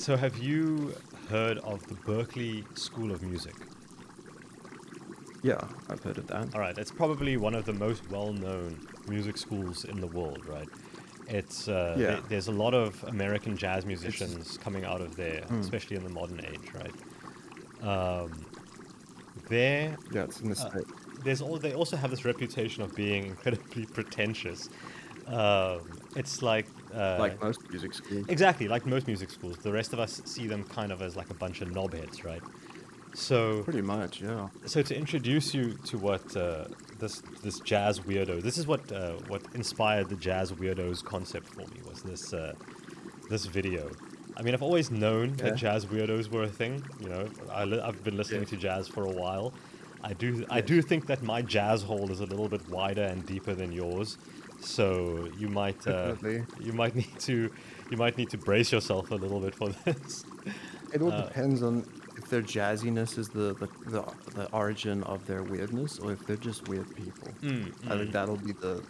So have you heard of the Berklee School of Music? Yeah, I've heard of that. All right, it's probably one of the most well-known music schools in the world, right? It's Yeah, there's a lot of American jazz it's musicians coming out of there, mm, especially in the modern age, right? Um, there, yeah, it's in the uh, state. they also have this reputation of being incredibly pretentious. It's like Like most music schools. exactly like most music schools. The rest of us see them kind of as like a bunch of knobheads, right? So Pretty much, yeah. So to introduce you to what this jazz weirdo, this is what inspired the jazz weirdos concept for me was this video. I mean, I've always known that Yeah. jazz weirdos were a thing. I've been listening Yes. to jazz for a while. I do Yes. think that my jazz hole is a little bit wider and deeper than yours. So Definitely. you might need to you might need to brace yourself a little bit for this. It all depends on if their jazziness is the origin of their weirdness, or if they're just weird people. I think that'll be the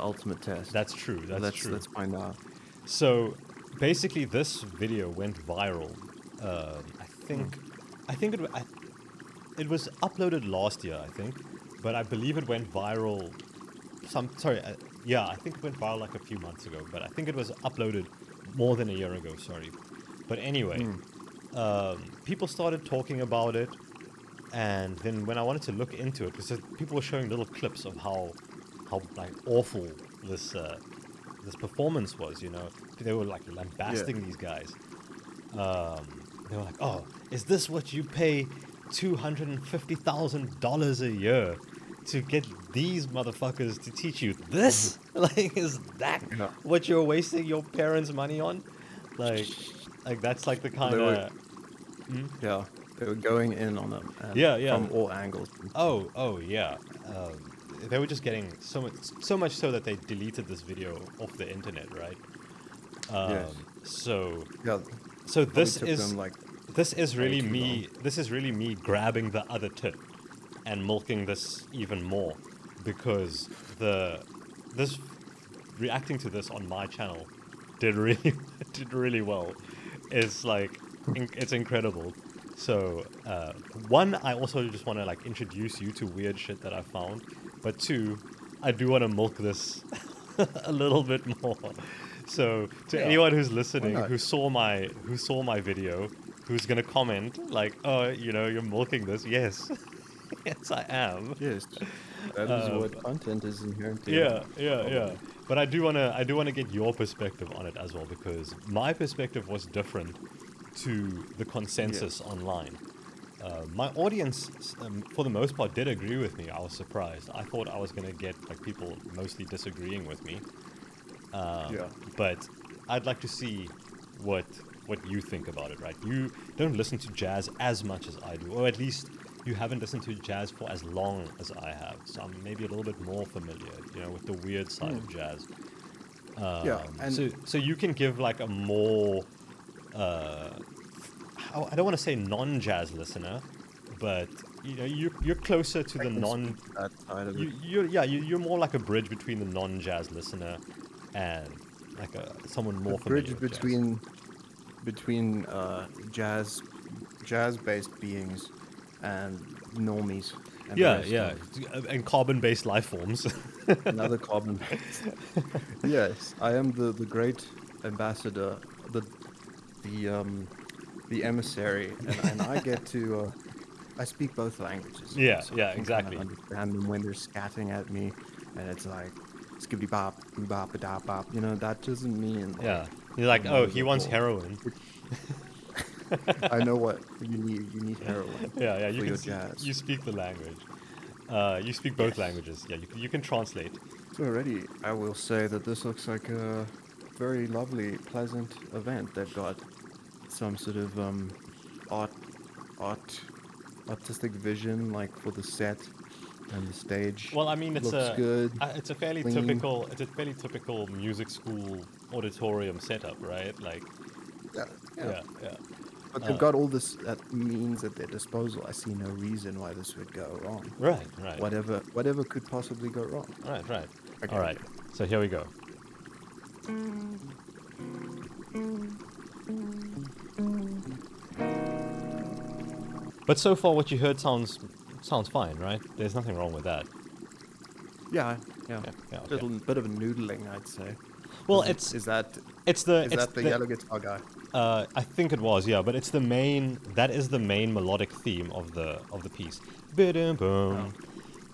ultimate test. That's true. That's true. Let's find out. So basically, this video went viral. Mm. I think it was uploaded last year, I think, but I believe it went viral. Yeah, I think it went viral like a few months ago, but I think it was uploaded more than a year ago. Sorry, but anyway, Mm. people started talking about it, and then when I wanted to look into it, because people were showing little clips of how like awful this this performance was. They were like Yeah. lambasting these guys. They were like, "Oh, is this what you pay $250,000 a year to get these motherfuckers to teach you this? Like, is that Yeah. what you're wasting your parents' money on? Like, that's like the So kind of yeah, they were going in on them and yeah, yeah. from all angles. Oh, yeah. They were just getting so much so that they deleted this video off the internet, right? Yes. So Yeah. so Probably took them like way too long. this is really me grabbing the other tit and milking this even more because this reacting to this on my channel did really did really well. It's like it's incredible. So one, I also just want to like introduce you to weird shit that I found, but two, I do want to milk this a little bit more. So to Yeah. anyone who's Why listening, not? who saw my video, who's gonna comment like, "Oh, you're milking this." Yes, yes, I am. Yes. That is what content is inherently Yeah, about, yeah, yeah. probably. But I do wanna get your perspective on it as well because my perspective was different to the consensus Yes. online. My audience, for the most part, did agree with me. I was surprised. I thought I was gonna get like people mostly disagreeing with me. Yeah. But I'd like to see what what you think about it, right? You don't listen to jazz as much as I do, or at least you haven't listened to jazz for as long as I have. So I'm maybe a little bit more familiar, with the weird side Mm. of jazz. Yeah. And So you can give like a more I don't want to say non-jazz listener, but you're closer to I the can non. speak to that side of it. You're more like a bridge between the non-jazz listener and like someone A more familiar bridge with jazz. between jazz based beings and normies and the Yeah, rest yeah, of and carbon-based life forms. another carbon based. Yes, I am the great ambassador, the emissary, and I get to I speak both languages, Yeah, so I yeah, can kind of exactly. understand them when they're scatting at me, and it's like skibbity bop, boo bop, da bop. That doesn't mean Yeah, like you're like, I'm oh, always he at wants war. heroin. It, I know what you need. You need heroin Yeah, yeah, for your jazz. you speak the language. You speak both Yes. languages. Yeah, you can translate. So already, I will say that this looks like a very lovely, pleasant event. They've got some sort of art, art, artistic vision, like for the set and the stage. Well, I mean, Looks good, clean. it's a fairly typical music school auditorium setup, right? Like, Yeah, yeah. yeah, yeah. But they've got all this that means at their disposal. I see no reason why this would go wrong. Right, right, Whatever could possibly go wrong. right, right. All Okay. right. So here we go. But so far, what you heard sounds fine, right? There's nothing wrong with that. Yeah, yeah. Yeah, okay. Little bit of a noodling, I'd say. Well, Is that it's the yellow guitar guy? I think it was, yeah, but it's the main. That is the main melodic theme of the piece. Ba-dum boom,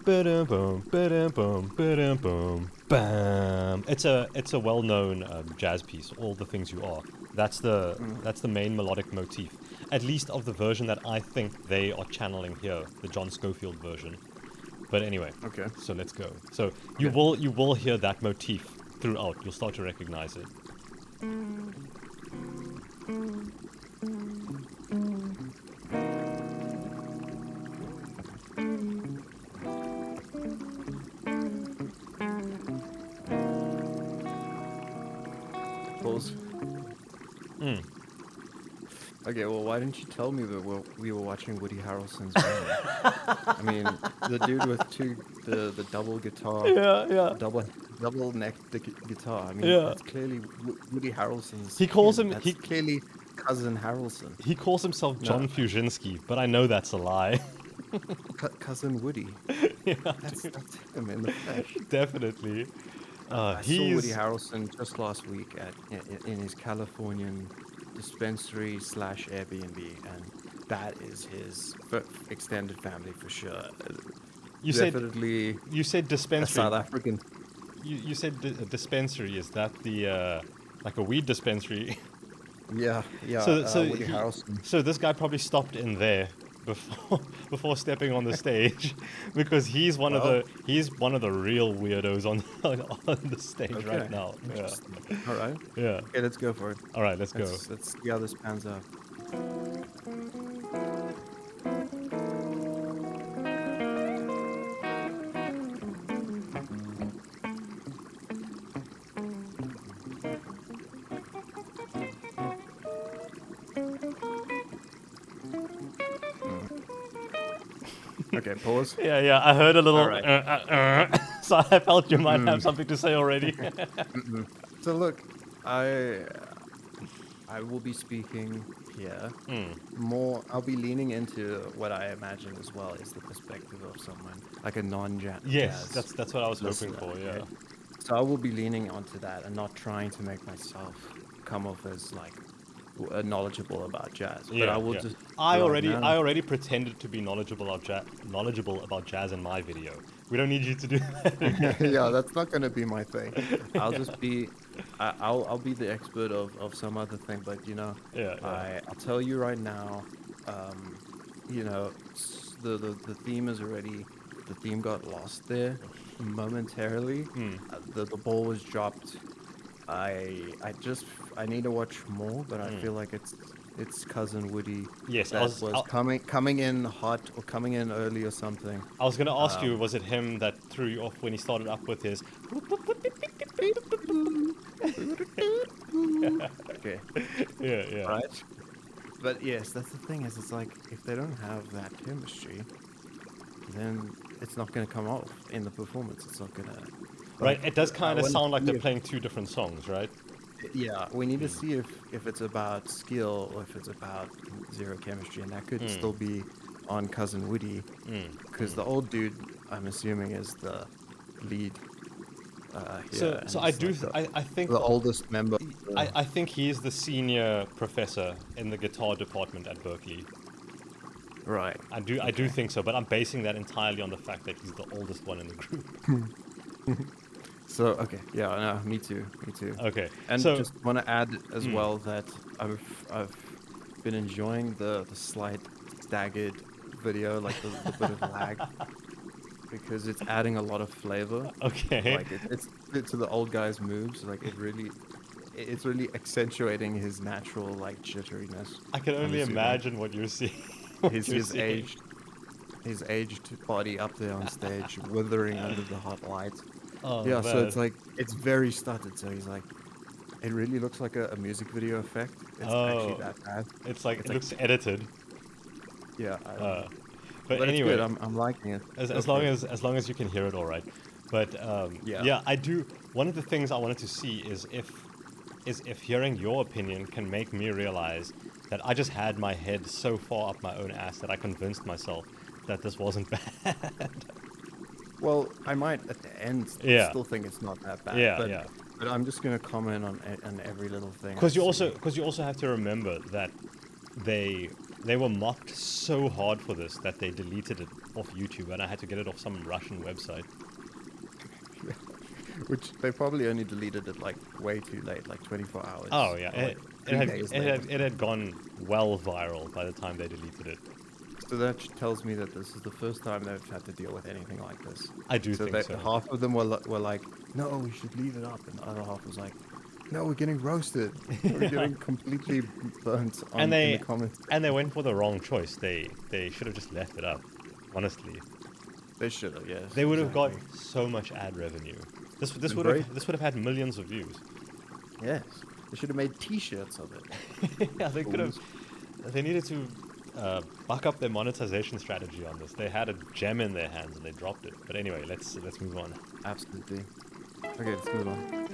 ba-dum boom, ba-dum boom, ba-dum boom, bam. It's a well-known jazz piece. All the things you are. That's the main melodic motif, at least of the version that I think they are channeling here, the John Scofield version. But anyway, Okay. so let's go. So you will hear that motif throughout. You'll start to recognize it. Pause. Okay, well, why didn't you tell me that we were watching Woody Harrelson's band? I mean, the dude with the double guitar, Yeah. double necked guitar. I mean, Yeah. that's clearly Woody Harrelson's. He calls him. That's clearly cousin Harrelson. He calls himself John Fusinski, but I know that's a lie. Cousin Woody. Yeah, That's him in the flesh. definitely. I saw Woody Harrelson just last week in his Californian dispensary / Airbnb, and that is his extended family for sure. You Definitely said a dispensary. South African. You said a dispensary. Is that the like a weed dispensary? Yeah. So Woody Harrelson. So this guy probably stopped in there before stepping on the stage, because he's one of the real weirdos on the stage right now. Yeah. All right. Yeah. Okay, let's go for it. All right, let's go. Let's see how this pans out. Okay, pause. Yeah. I heard a little. All right. So I felt you might have something to say already. So look, I will be speaking here more. I'll be leaning into what I imagine as well is the perspective of someone like a non-jazz. Yes, that's what I was hoping listener, for. Yeah. okay? So I will be leaning onto that and not trying to make myself come off as like knowledgeable about jazz. But I will just. I already pretended to be knowledgeable about jazz in my video. We don't need you to do that. Yeah, that's not going to be my thing. I'll just be. I'll be the expert of some other thing. But I'll tell you right now. The theme is already. The theme got lost there momentarily. The ball was dropped. I need to watch more, but I feel like it's cousin Woody. Yes, that was coming in hot or coming in early or something. I was going to ask you, was it him that threw you off when he started up with his? Okay. Yeah. Right. But yes, that's the thing. It's like if they don't have that chemistry, then it's not going to come off in the performance. It's not going to. Right, it does kind of sound like they're playing two different songs, right? Yeah, we need to see if it's about skill or if it's about zero chemistry, and that could still be on Cousin Woody, because the old dude, I'm assuming, is the lead. So I do. I think the oldest member. I think he's the senior professor in the guitar department at Berklee. Right. I do think so, but I'm basing that entirely on the fact that he's the oldest one in the group. So okay, yeah, no, me too. Okay, and just want to add as well that I've been enjoying the slight staggered video, like the bit of lag, because it's adding a lot of flavor. Okay, like it's to the old guy's moves, like it's really accentuating his natural like jitteriness. I can only imagine what you're seeing. His aged body up there on stage, withering under the hot lights. Oh, yeah, man. so it's like it's very stuttered. So he's like, it really looks like a music video effect. It's actually that bad. It looks edited. Yeah. But anyway, anyway, I'm liking it. As long as you can hear it, all right. But I do. One of the things I wanted to see is is if hearing your opinion can make me realize that I just had my head so far up my own ass that I convinced myself that this wasn't bad. Well, I might at the end Yeah. still think it's not that bad. Yeah, but, yeah. But I'm just gonna comment on every little thing. Because you also have to remember that they were mocked so hard for this that they deleted it off YouTube, and I had to get it off some Russian website. Which they probably only deleted it like way too late, like 24 hours. Oh yeah, or, like, it had 3 days later. it had gone well viral by the time they deleted it. So that tells me that this is the first time they've had to deal with anything like this. I do think so. Half of them were like, no, we should leave it up, and the other half was like, no, we're getting roasted. We're getting completely burnt in the comments. And they went for the wrong choice. They should have just left it up. Honestly, They should have, yes. they would have got so much ad revenue. This would have had millions of views. Yes, they should have made T-shirts of it. Yeah, they could have. They needed to buck up their monetization strategy on this. They had a gem in their hands and they dropped it. But anyway, let's move on. Absolutely. Okay, let's move on.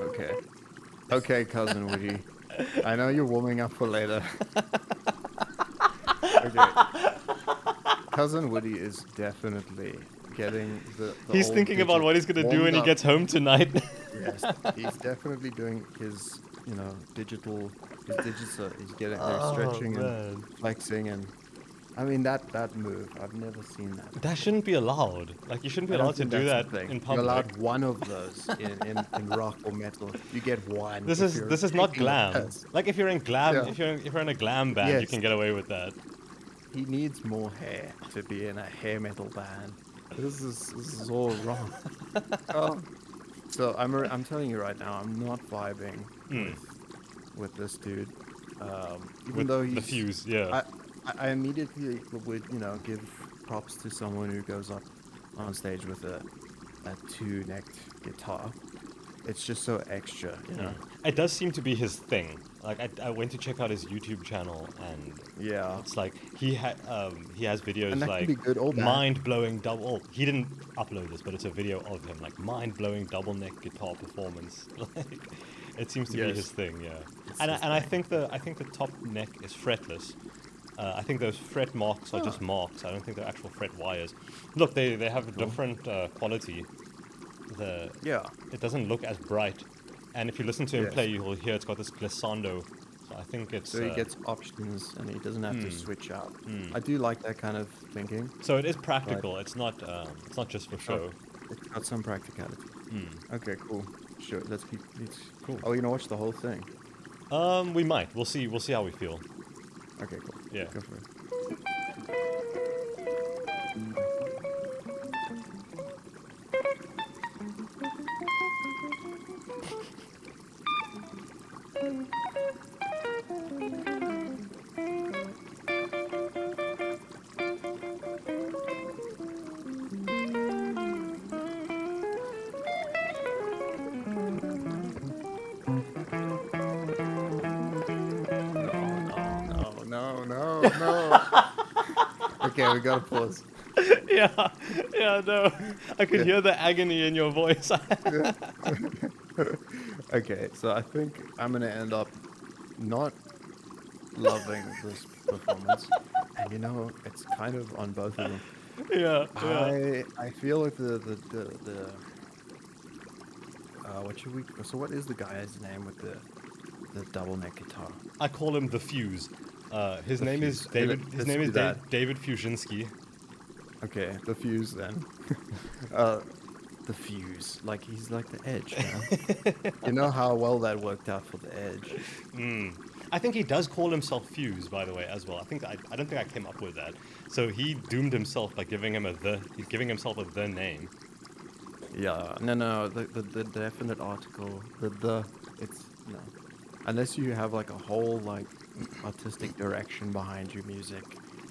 Okay. Okay, Cousin Woody. I know you're warming up for later. Okay. Cousin Woody is definitely getting the He's old thinking about what he's gonna do when he gets home tonight. Yes, he's definitely doing his, digital. He's getting there, stretching and flexing, and I mean that move. I've never seen that. That shouldn't be allowed. Like, you shouldn't be allowed to do that in public. You're allowed one of those in rock or metal. You get one. This is not glam. Like, if you're in glam, Yeah. if you're in a glam band, you Yes. can get away with that. He needs more hair to be in a hair metal band. This is all wrong. So I'm telling you right now, I'm not vibing with this dude. Even With though the he's fuse, yeah. I immediately would, give props to someone who goes up on stage with a two-necked guitar. It's just so extra, It does seem to be his thing. Like, I went to check out his YouTube channel, and Yeah. it's like he has videos And that can like be good or bad. mind-blowing double. Oh, he didn't upload this, but it's a video of him, like, mind-blowing double neck guitar performance. Like, it seems to be Yes. his thing, yeah. It's And his I think the top neck is fretless. I think those fret marks are just marks. I don't think they're actual fret wires. Look, they have a different quality. It doesn't look as bright, and if you listen to him play, you'll hear it's got this glissando. So I think it's. So he gets options and he doesn't have to switch out. I do like that kind of thinking. So it is practical. It's not just for show. It's got some practicality. Okay, cool. Sure, let's Cool. Oh, you know, watch the whole thing. We might. We'll see. We'll see how we feel. Okay, cool. Yeah. Go for it. No. Okay, we gotta pause. Yeah, no. I could hear the agony in your voice. Okay, so I think I'm gonna end up not loving this performance, and it's kind of on both of them. Yeah. I feel like the what is the guy's name with the double neck guitar? I call him the Fuse. His name is Fuse. David. Okay, His let's name do is that. David Fuzinski. Okay, the Fuse then. The Fuse, like he's like the Edge, man. You know how well that worked out for the Edge. I think he does call himself Fuse, by the way, as well. I don't think I came up with that. So he doomed himself by giving himself a the name. Yeah, no, the definite article, it's no, unless you have like a whole like artistic direction behind your music,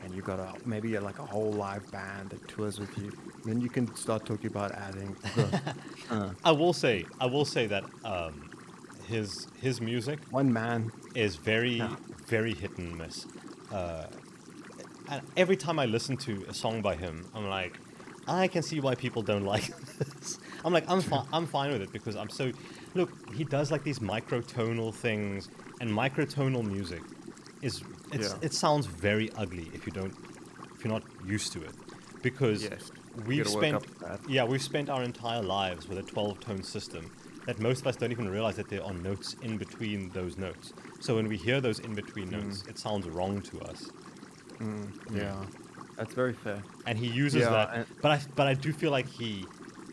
and you got maybe like a whole live band that tours with you, then you can start talking about adding the. I will say that his music One man. is very Yeah. very hit and miss. Uh, and every time I listen to a song by him, I'm like, I can see why people don't like this. I'm like, I'm fine with it because I'm so. Look, he does like these microtonal things, and microtonal music Yeah. it sounds very ugly if you're not used to it, because Yes. we've Gotta work spent up to that. we've spent our entire lives with a 12-tone system that most of us don't even realize that there are notes in between those notes. So when we hear those in between notes, it sounds wrong to us. Yeah. That's very fair. And he uses Yeah, that, and but I do feel like he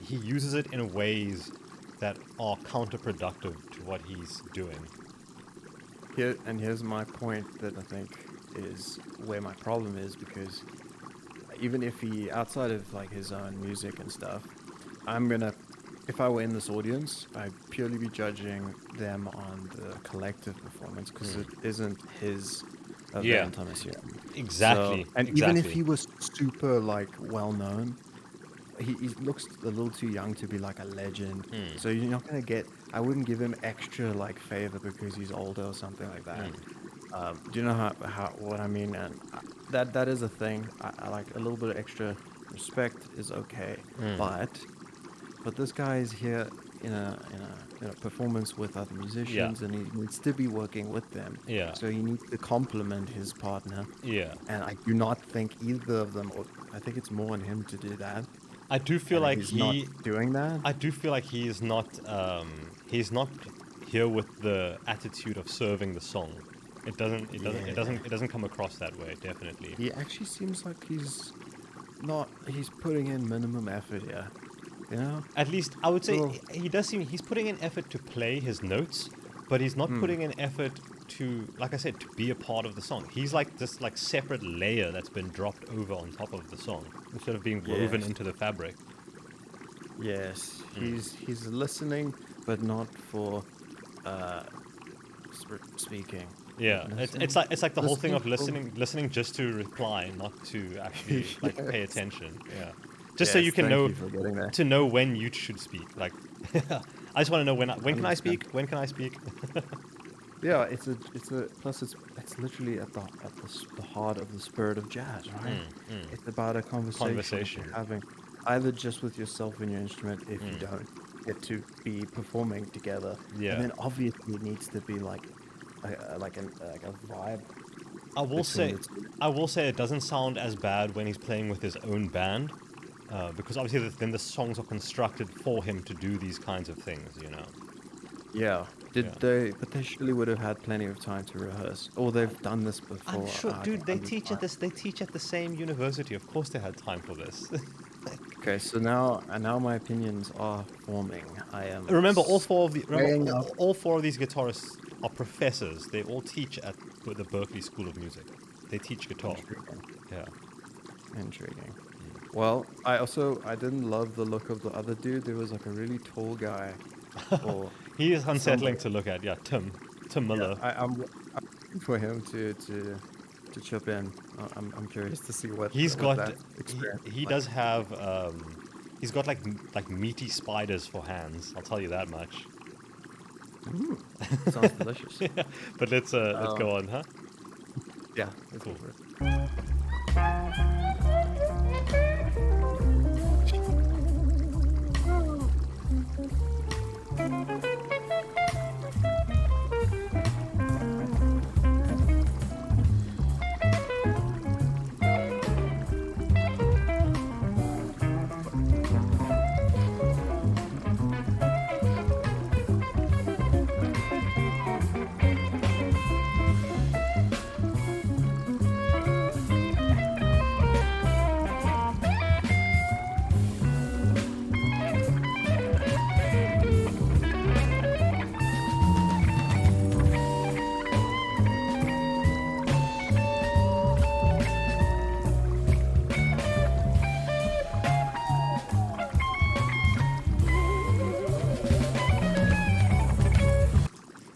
uses it in ways that are counterproductive to what he's doing. here's my point that I think is where my problem is, because even if he, outside of like his own music and stuff, I'm gonna, if I were in this audience, I'd purely be judging them on the collective performance, because it isn't his Yeah. event, I'm assuming. Exactly. So, and even if he was super like well known, he looks a little too young to be like a legend. So you're not gonna get. I wouldn't give him extra like favor because he's older or something like that. Do you know how what I mean? And that is a thing. I like a little bit of extra respect is okay, but this guy is here in a performance with other musicians, and he needs to be working with them. Yeah. So he needs to complement his partner. Yeah. And I do not think either of them. Or I think it's more on him to do that. I do feel And like he's not doing that. I do feel like he is not he's not here with the attitude of serving the song. It doesn't come across that way, definitely. He actually seems like he's not. He's putting in minimum effort here. You know. At least I would say Well- he does seem he's putting in effort to play his notes, but he's not putting in effort to, like I said, to be a part of the song. He's like this like separate layer that's been dropped over on top of the song instead of being woven Yes. into the fabric. Yes, he's listening, but not for speaking. Yeah, Listening? it's like the whole thing of Listening for- listening just to reply, not to actually like pay Yes. attention. Yeah, just so Yes, you can thank know you for getting that. to know when you should speak. Like, I just want to know when can I speak? When can I speak? Yeah, it's a plus it's literally at the heart of the spirit of jazz, right? It's about a conversation that you're having, either just with yourself and your instrument, if you don't get to be performing together. Yeah. And then obviously it needs to be like a vibe. I will say, between the two. I will say it doesn't sound as bad when he's playing with his own band, because obviously then the songs are constructed for him to do these kinds of things, you know. Yeah. Did Yeah. they? But they surely would have had plenty of time to rehearse, or they've done this before. I'm sure, I dude. don't They understand. they teach at the same university. Of course, they had time for this. Okay, so now my opinions are forming. I am. Remember, all weighing up. all four of these guitarists are professors. They all teach at the Berklee School of Music. They teach guitar. Intriguing. Yeah. Intriguing. Well, I didn't love the look of the other dude. There was like a really tall guy. Or He is unsettling somebody. to look at. Yeah, Tim Miller. I'm waiting for him to chip in. I'm curious to see what He's what got that experience he is does have he's got like meaty spiders for hands. I'll tell you that much. like. Sounds delicious. Yeah, but let's go on, huh? Yeah, let's go Cool. for it.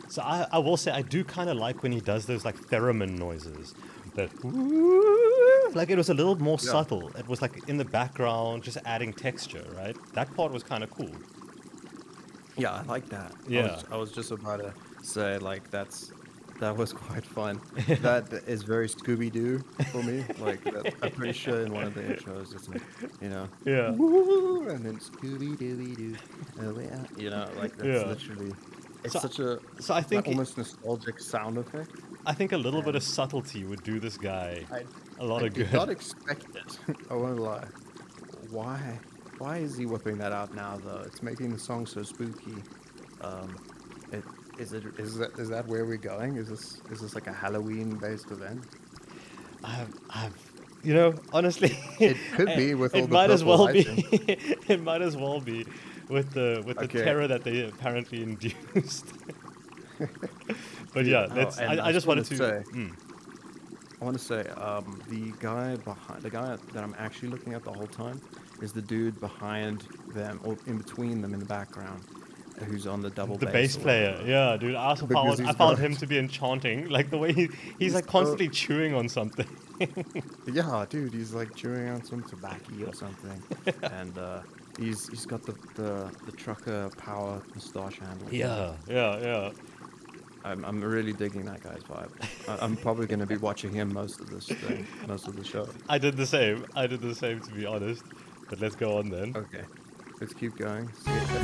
So I will say I do kind of like when he does those like theremin noises. That like it was a little more Yeah. subtle. It was like in the background, just adding texture, right? That part was kind of cool. Yeah, I like that. Yeah. I was just about to say like that was quite fun. That is very Scooby Doo for me. Like that, I'm pretty sure in one of the intros it's like, you know, Yeah. woo, and then Scooby Dooby Doo, you know, like that's Yeah. literally. It's So, such a so I like think almost nostalgic sound effect, I think a little bit of and subtlety would do this guy I a lot I of did not good. expect it. I won't lie. Why why is he whipping that out now though? It's making the song so spooky. Um, it is that where we're going? Is this like a Halloween based event? I've, you know, honestly, It could be with all it the might as purple well be. lighting. It might as well be with the Okay. terror that they apparently induced. But yeah, Oh, let's. and I I just just want wanted to to. say, the guy that I'm actually looking at the whole time is the dude behind them or in between them in the background, who's on the double The bass bass or player, whatever. yeah, dude. Because I he's found got him to be enchanting. Like the way he's he's like so constantly chewing on something. yeah, dude, he's like chewing on some tobacco or something, and he's got the trucker power mustache handle going. Yeah, yeah, yeah. I'm really digging that guy's vibe. I'm probably gonna be watching him most of this thing, most of the show. I did the same. I did the same, to be honest. But let's go on then. Okay, let's keep going.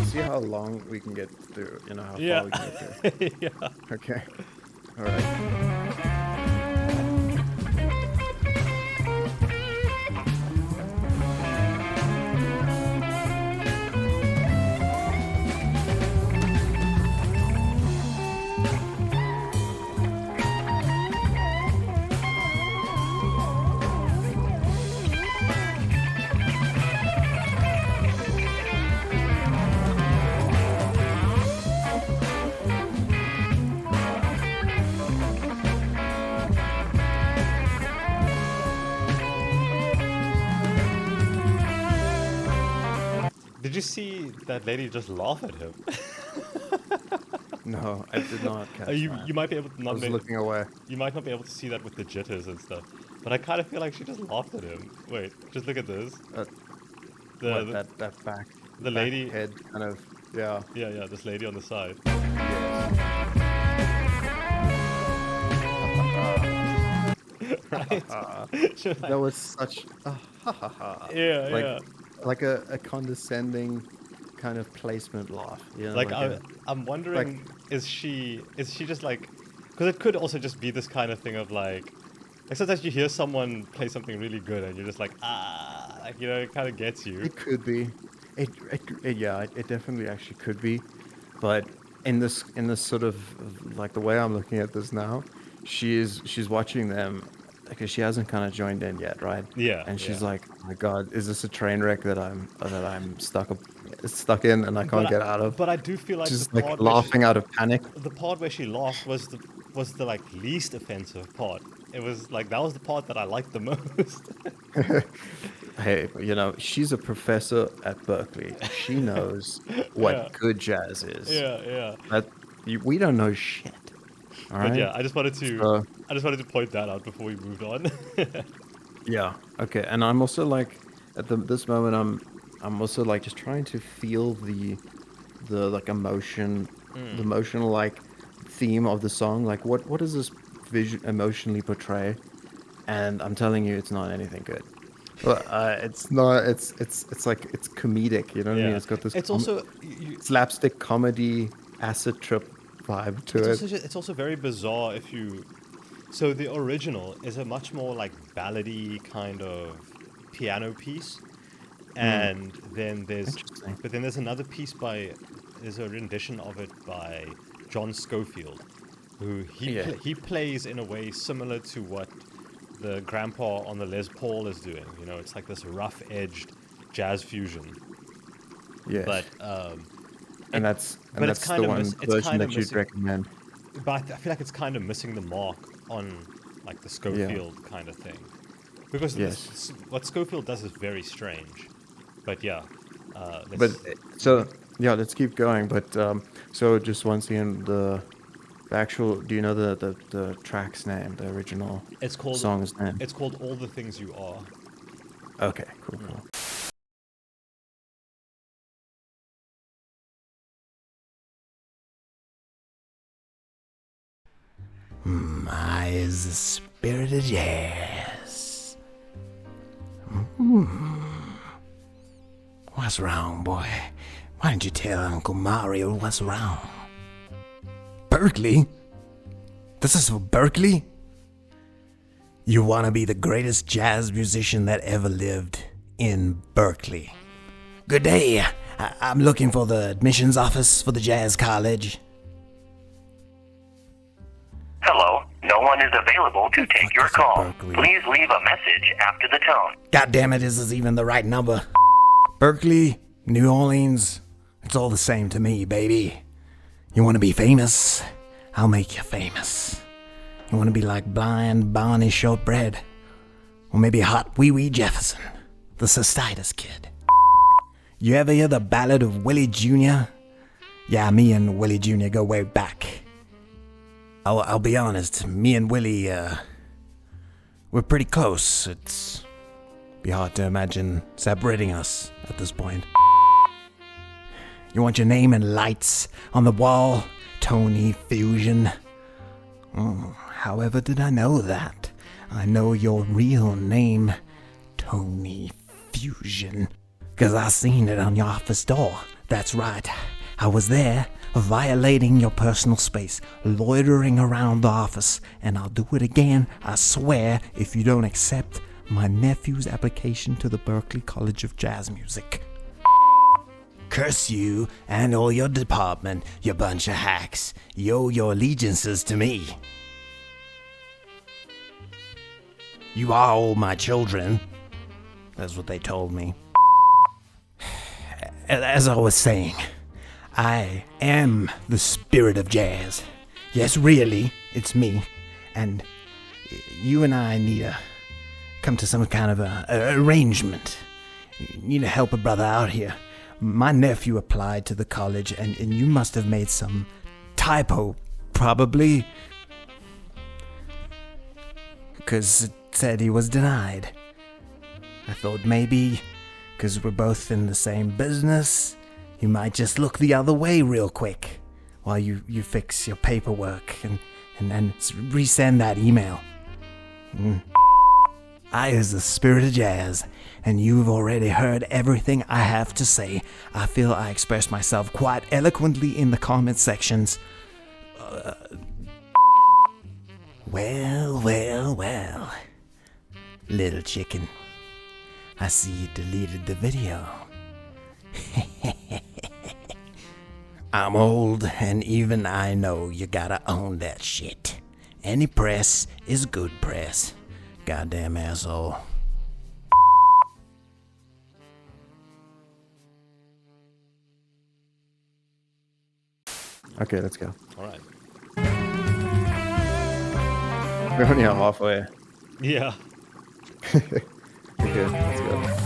See how long we can get through. You know how far Yeah, we can get through. yeah. Okay, all right. Did you see that lady just laugh at him? No, I did not catch that. You might be able to I not was looking away. you might not be able to see that with the jitters and stuff. But I kind of feel like she just laughed at him. Wait, just look at this. Uh, The what the, the back lady, head kind of yeah. yeah, yeah, this lady on the side. Yes. Right? She was like, That was such a ha ha ha. yeah, Like yeah. a condescending kind of placement laugh. You know, Like like a I'm like wondering, is she just like, because it could also just be this kind of thing of like sometimes you hear someone play something really good and you're just like, ah, like, you know, it kind of gets you. it could be. Yeah, it definitely actually could be. But in this sort of like the way I'm looking at this now, she's watching them because she hasn't kind of joined in yet, right? Yeah, And yeah. she's like, "Oh my God, is this a train wreck that I'm stuck in and I can't get out of?" But I do feel like She's like laughing out of panic. the part where she laughed was the like least offensive part. It was like that was the part that I liked the most. Hey, you know, she's a professor at Berklee. She knows Yeah, what good jazz is. yeah, yeah. That we don't know shit. All But right. yeah, So I just wanted to point that out before we moved on. yeah, okay. And I'm also like at this moment I'm also like just trying to feel the like emotion, the emotional like theme of the song. Like what does this vision emotionally portray? And I'm telling you, it's not anything good. Well, it's not. It's like it's comedic. You know what I mean? Yeah, It's got this it's also you, slapstick comedy, acid trip vibe to it. it's also very bizarre if you. So the original is a much more like ballady kind of piano piece, Hmm. and then Interesting. there's another piece by there's a rendition of it by John Schofield, who Yeah. he plays in a way similar to what the grandpa on the Les Paul is doing. You know, it's like this rough edged jazz fusion, Yes. but it And it's that's the kind of one it's version kind of that you'd missing. recommend. But I feel like it's kind of missing the mark on like the Yeah. Schofield kind of thing, because Yes. what Schofield does is very strange. But yeah, But let's. so yeah, let's keep going. But so just once again, the actual. Do you know the track's name, the original It's called song's name? All the Things You Are. Okay. Cool. Cool. I is the spirit of jazz. What's wrong, boy? Why didn't you tell Uncle Mario what's wrong? Berklee? This is for Berklee? You want to be the greatest jazz musician that ever lived in Berklee. Good day. I'm looking for the admissions office for the Jazz College. Hello, no one is available to take your call. Berklee? Please leave a message after the tone. God damn it, is this even the right number? Berklee, New Orleans, it's all the same to me, baby. You want to be famous? I'll make you famous. You want to be like blind Barney Shortbread? Or maybe hot Wee Wee Jefferson, the cystitis kid. You ever hear the ballad of Willie Jr.? Yeah, me and Willie Jr. go way back. I'll be honest, me and Willie, we're pretty close. It's be hard to imagine separating us at this point. You want your name in lights on the wall? Tony Fusion. However did I know that? I know your real name, Tony Fusion, 'cause I seen it on your office door. That's right. I was there, violating your personal space, loitering around the office, and I'll do it again, I swear, if you don't accept my nephew's application to the Berklee College of Jazz Music. Curse you and all your department, you bunch of hacks. You owe your allegiances to me. You are all my children. That's what they told me. As I was saying, I am the spirit of jazz. Yes, really, it's me. And you and I need to come to some kind of a arrangement. You need to help a brother out here. My nephew applied to the college, and you must have made some typo, probably. 'Cause it said he was denied. I thought maybe, 'cause we're both in the same business, you might just look the other way real quick while you fix your paperwork and then resend that email. I is the spirit of jazz, and you've already heard everything I have to say. I feel I expressed myself quite eloquently in the comment sections. Well, little chicken, I see you deleted the video. I'm old, and even I know you gotta own that shit. Any press is good press. Goddamn asshole. Okay, let's go. All right. We're only halfway. Yeah. Okay, let's go.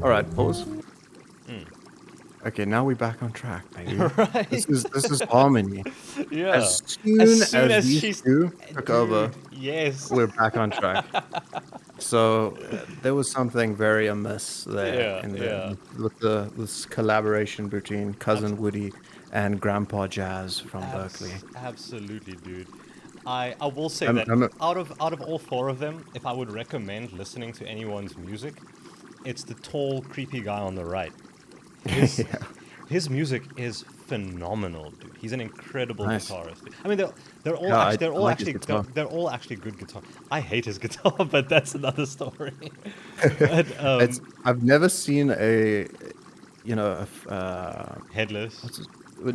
All right, pause. Okay, now we're back on track, baby. Right. This is harmony. Yeah. As soon as these she's two took over, Yes. we're back on track. So there was something very amiss there with this collaboration between Cousin Woody and Grandpa Jazz from Berklee. Absolutely, dude. I will say I'm- that I'm a- out of all four of them, if I would recommend listening to anyone's music, it's the tall, creepy guy on the right. His music is phenomenal, dude. He's an incredible Nice. guitarist. I mean, they're all Yeah, actually, they're I all like his actually guitar. they're all actually good guitar. I hate his guitar, but that's another story. But I've never seen a, headless. what's it?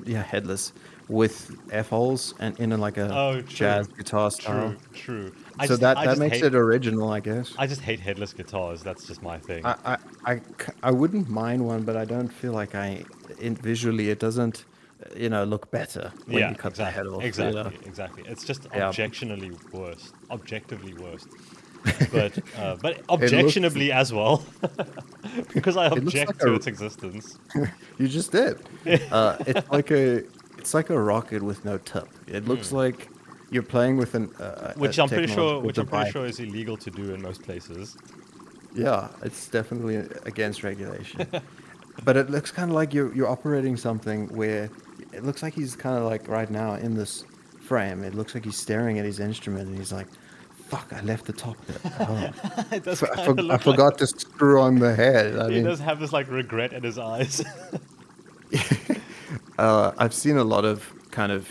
Yeah, headless with F holes and in like a Oh, jazz true, guitar style. true. So that makes it original, I guess. I just hate headless guitars. That's just my thing. I wouldn't mind one, but I don't feel like visually it doesn't, look better when Yeah, you cut the head off. exactly. It's just Yeah. objectively worst. But It looks objectionably as well, because I it looks like object to a its existence. you just did. It's like a rocket with no tip. It looks like you're playing with Which a I'm pretty sure, technological device. is illegal to do in most places. Yeah, it's definitely against regulation. But it looks kind of like you're operating something where it looks like he's kind of like right now in this frame. It looks like he's staring at his instrument and he's like, "Fuck, I left the top bit. Oh, It does I kind of look like forgot to screw on the head." I he mean, does have this like regret in his eyes. I've seen a lot of kind of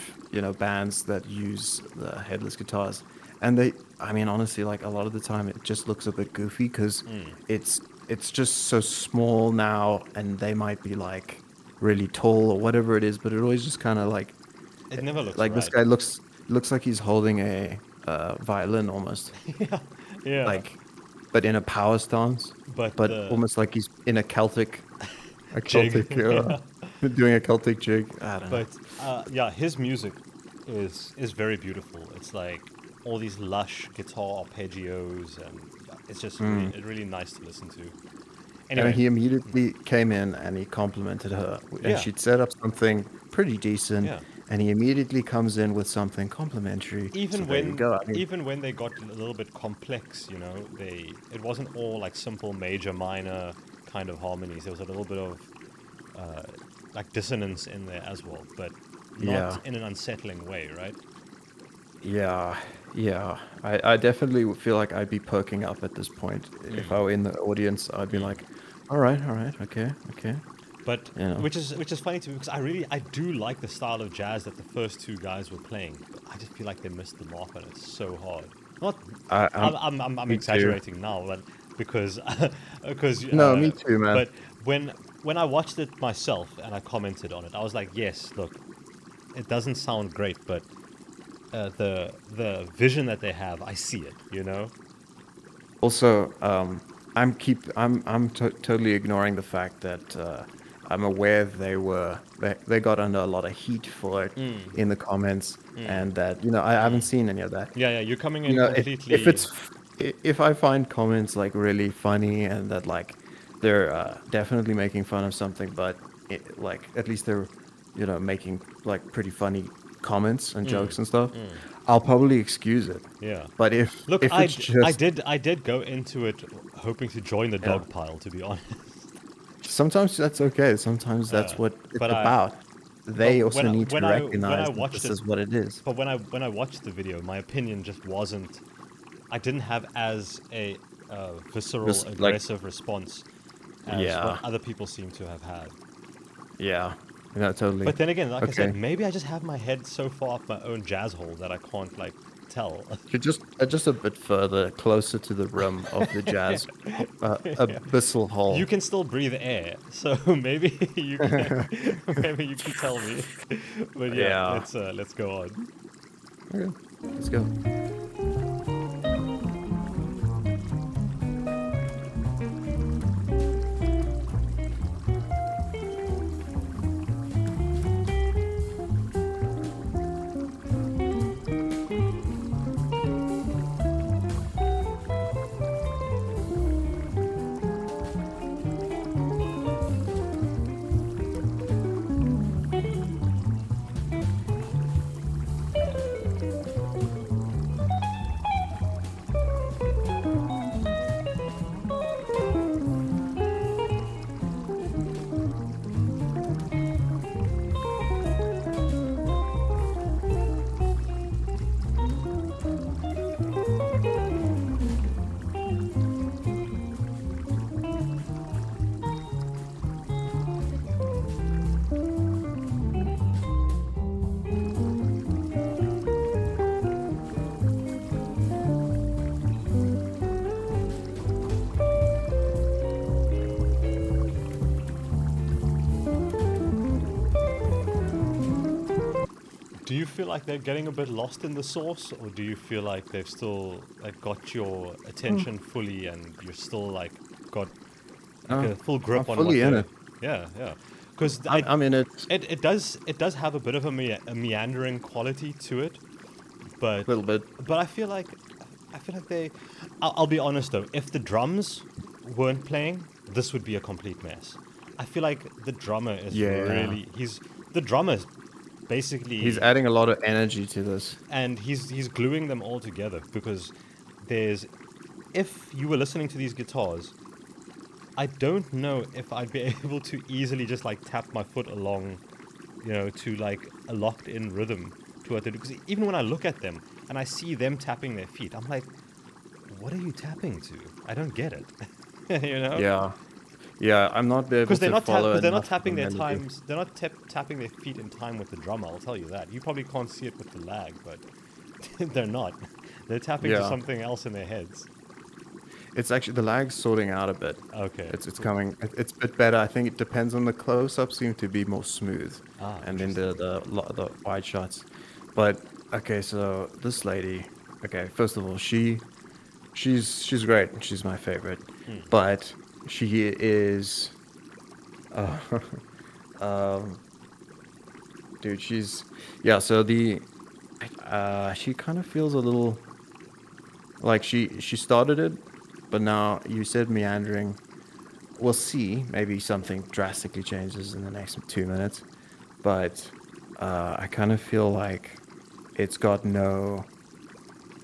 bands that use the headless guitars, and I mean, honestly, like a lot of the time, it just looks a bit goofy because it's just so small now, and they might be like really tall or whatever it is, but it always just kind of It never looks like right. this guy looks like he's holding a violin almost, Yeah, like, but in a power stance, But but the- almost like he's in a Celtic, Jig. doing a Celtic jig. I don't know. But yeah, his music is very beautiful. It's like all these lush guitar arpeggios, and it's just really nice to listen to. Anyway, And he immediately came in and he complimented her. And Yeah. she'd set up something pretty decent. Yeah. And he immediately comes in with something complimentary. even So there you when go. I mean, even when they got a little bit complex, it wasn't all like simple major minor kind of harmonies. There was a little bit of like dissonance in there as well, but not Yeah. in an unsettling way, right? yeah. I definitely would feel like I'd be perking up at this point. If I were in the audience, I'd be like, all right, okay. But You know. which is funny to me because I do like the style of jazz that the first two guys were playing, but I just feel like they missed the mark on it so hard. Not I'm me too. exaggerating now, but because No, me too, man. But when I watched it myself and I commented on it, I was like, yes, look, it doesn't sound great, but the vision that they have, I see it, Also, I'm totally ignoring the fact that I'm aware they got under a lot of heat for it in the comments, and that I haven't seen any of that. Yeah, you're coming in If completely. if I find comments like really funny and that like they're definitely making fun of something, but like at least they're making like pretty funny comments and jokes and stuff, I'll probably excuse it. Yeah. But if Look, if it's just I did go into it hoping to join the dog pile, to be honest. sometimes that's okay. Sometimes that's what it's but about. They But also need to when I recognize that watched this it- is what it is. But when I watched the video, my opinion just wasn't. I didn't have as a visceral, Just, like- aggressive response as Yeah. what other people seem to have had. Yeah, totally. But then again, like I said, Okay. maybe I just have my head so far up my own jazz hole that I can't like tell. You're just a bit further, closer to the rim of the jazz abyssal hole. You can still breathe air, so maybe you can tell me. But yeah, Yeah. let's go on. Okay, let's go. feel like they're getting a bit lost in the sauce, or do you feel like they've still got your attention fully, and you're still like got like a full grip I'm on what fully in they're... it. Yeah, yeah. Because I'm in it. it does have a bit of a meandering quality to it, but A little bit. I feel like they... I'll be honest though, if the drums weren't playing, this would be a complete mess. I feel like the drummer is Yeah. the drummer's basically... He's adding a lot of energy to this. and he's gluing them all together, because there's... if you were listening to these guitars, I don't know if I'd be able to easily just like tap my foot along, to like a locked in rhythm to what they do. Because even when I look at them and I see them tapping their feet, I'm like, what are you tapping to? I don't get it. Yeah. Yeah, I'm not able Because to follow they're not enough of tapping the their melody. times. They're not tapping their feet in time with the drummer. I'll tell you that. You probably can't see it with the lag, but they're not. They're tapping to Yeah. something else in their heads. It's actually the lag's sorting out a bit. Okay. It's coming. It's a bit better. I think it depends on the close-ups seem to be more smooth, and then the wide shots. But okay, so this lady. Okay, first of all, she's great. She's my favorite, but she is. Dude, So she kind of feels a little like she started it, but now you said meandering. We'll see. Maybe something drastically changes in the next 2 minutes, but I kind of feel like it's got no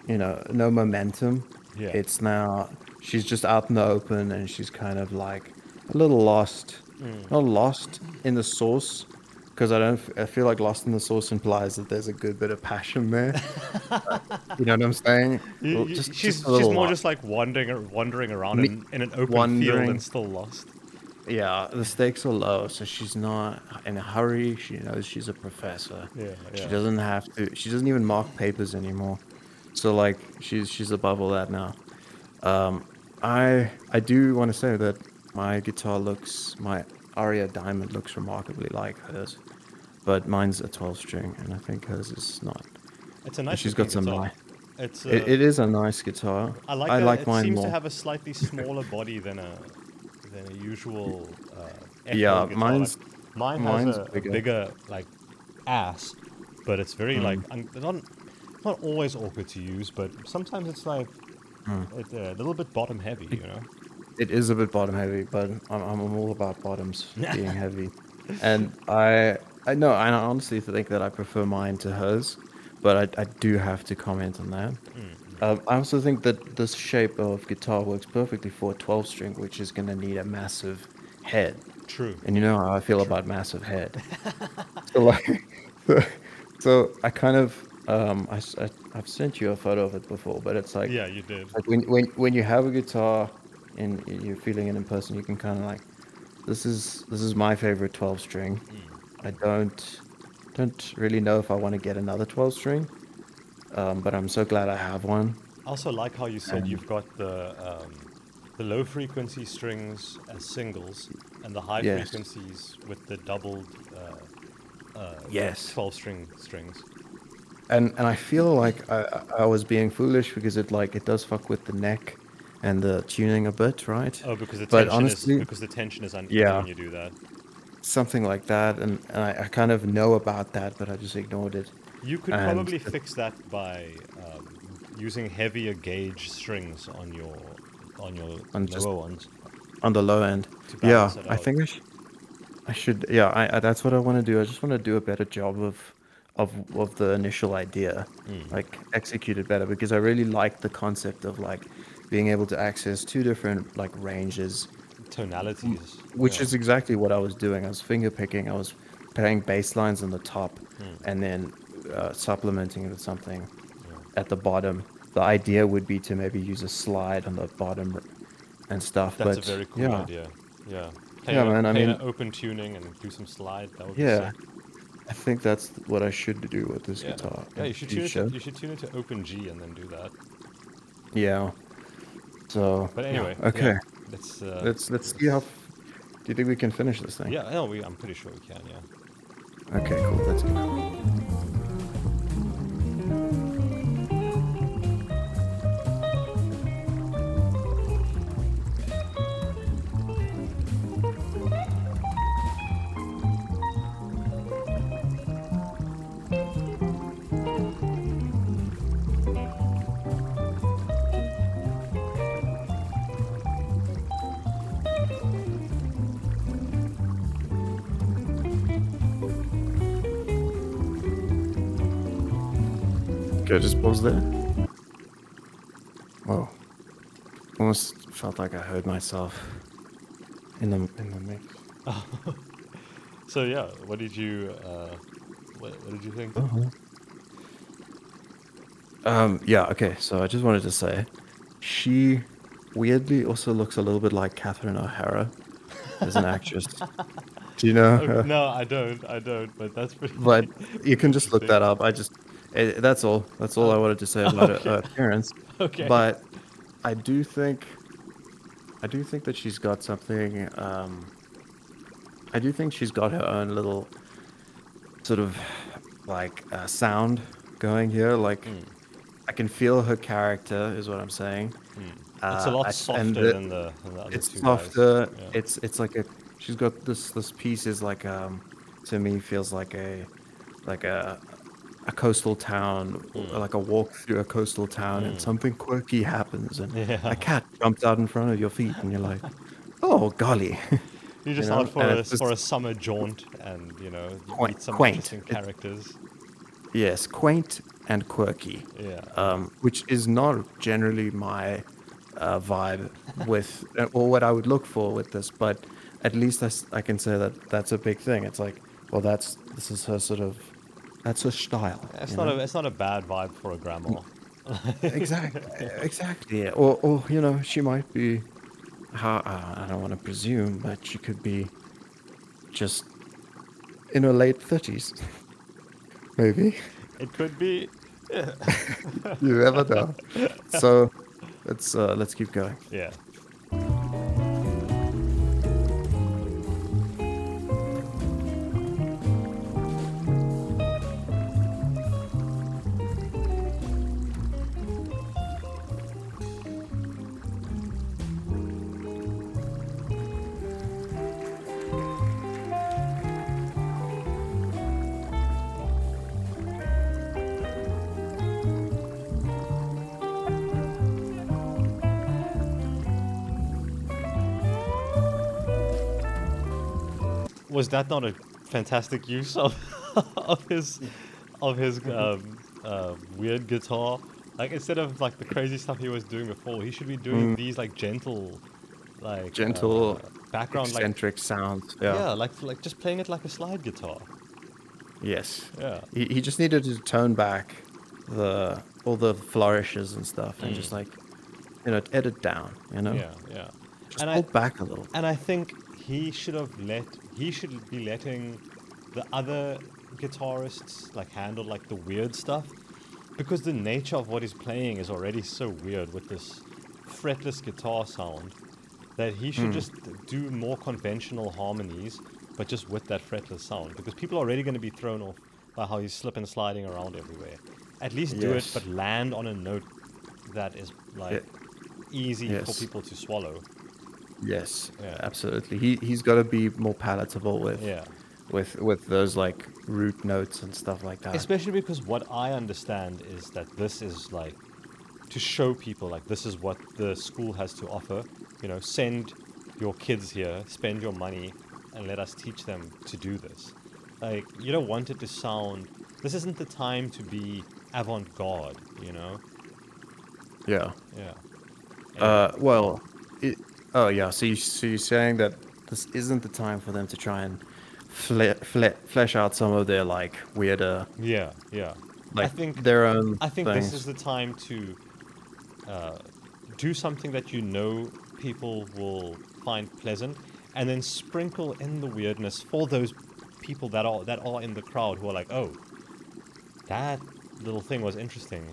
momentum. Yeah. It's now she's just out in the open, and she's kind of like a little lost. Not lost in the source, because I feel like lost in the source implies that there's a good bit of passion there. You know what I'm saying? Well, She's just a little more lost. just like wandering around Me- in an open field wandering. and still lost. Yeah, the stakes are low, so she's not in a hurry. She knows she's a professor. Yeah, She yeah. doesn't have to. She doesn't even mark papers anymore. So like she's above all that now. I do want to say that my Aria Diamond looks remarkably like hers, but mine's a 12 string, and I think hers is not. It's a nice She's got looking some guitar. It's It is a nice guitar. I like I that like it mine seems more. to have a slightly smaller body than a usual Echo Yeah, guitar. Mine has mine's a bigger. bigger like ass, but it's very like not always awkward to use, but sometimes it's like it's a little bit bottom heavy, It is a bit bottom heavy, but I'm all about bottoms being heavy. And I know, I honestly think that I prefer mine to hers, but I do have to comment on that. I also think that this shape of guitar works perfectly for a 12 string, which is going to need a massive head. True. And you know how I feel about massive head. So like, so I kind of I've sent you a photo of it before, but it's like Yeah, you did. like when you have a guitar and you're feeling it in person, you can kind of like, this is my favorite 12 string. I don't really know if I want to get another 12 string, but I'm so glad I have one. I also like how you said you've got the low frequency strings as singles and the high Yes. frequencies with the doubled Yes. 12 strings. And I feel like I was being foolish because it does fuck with the neck and the tuning a bit, right? Oh, because But honestly, the tension is uneven yeah. when you do that. something like that, and I kind of know about that, but I just ignored it. You could And probably fix that by using heavier gauge strings on your On just- lower ones. on the low end. To Yeah, balance it I out. think I should. Yeah, I that's what I want to do. I just want to do a better job of the initial idea, like execute it better, because I really like the concept of like being able to access two different like ranges, Tonalities. which yeah. is exactly what I was doing. I was finger picking. I was playing bass lines on the top, and then supplementing it with something at the bottom. The idea would be to maybe use a slide on the bottom and stuff. That's but a very cool yeah, idea. Yeah. Yeah, man, I play mean- an open tuning and do some slide. That would yeah. be sick. I think that's what I should do with this Yeah. guitar. Yeah, in you should tune it. future. You should tune it to open G and then do that. Yeah. So. But anyway. yeah, Okay. Yeah, Let's see how. Do you think we can finish this thing? Yeah. No, I'm pretty sure we can. Yeah. Okay. Cool. Let's go. Should I just pause there? Whoa. Almost felt like I heard myself in the mix. So yeah, what did you what did you think? Yeah, okay, so I just wanted to say, she weirdly also looks a little bit like Catherine O'Hara as an actress. Do you know Oh, her? no, I don't, but that's pretty But you can just look interesting. that up. That's all. That's all I wanted to say about her, Okay. her appearance. Okay. But I do think, I do think that she's got something. I do think she's got her own little sort of like sound going here. Like I can feel her character, is what I'm saying. It's a lot And softer than the other it's two softer. guys. Yeah. It's like a. She's got this piece is like to me feels like a coastal town, like a walk through a coastal town, and something quirky happens, and Yeah. a cat jumps out in front of your feet, and you're like, oh golly, You're you just know, out and for it's just a summer jaunt, and you meet some quaint. interesting characters. Yes, quaint and quirky. Yeah. Which is not generally my vibe with, or what I would look for with this, but at least I can say that that's a big thing. It's like, well, this is her sort of, that's her style. It's not a bad vibe for a grandma. Exactly. Yeah. Or she might be. I don't want to presume, but she could be just in her late 30s, maybe. It could be. You never know. So let's keep going. Yeah. Was that not a fantastic use of of his weird guitar? Like instead of like the crazy stuff he was doing before, he should be doing these like gentle, like Gentle, background, like eccentric sounds. yeah, like just playing it like a slide guitar. Yes. Yeah. He just needed to tone back all the flourishes and stuff, and just like edit down. Yeah, yeah. Just And pull back a little. And I think he should be letting the other guitarists like handle like the weird stuff, because the nature of what he's playing is already so weird with this fretless guitar sound that he should just do more conventional harmonies, but just with that fretless sound, because people are already going to be thrown off by how he's slip and sliding around everywhere. At least do it, Yes. but land on a note that is like easy for Yes. people to swallow. Yes, Yeah. absolutely. He's got to be more palatable with Yeah. with those like root notes and stuff like that. Especially because what I understand is that this is like to show people like this is what the school has to offer. Send your kids here, spend your money, and let us teach them to do this. Like you don't want it to sound. This isn't the time to be avant-garde. Yeah. Yeah. Well, oh yeah. So you're saying that this isn't the time for them to try and flesh out some of their like weirder, Yeah. Yeah. like I think their own I think things. this is the time to do something that people will find pleasant, and then sprinkle in the weirdness for those people that are in the crowd who are like, oh, that little thing was interesting,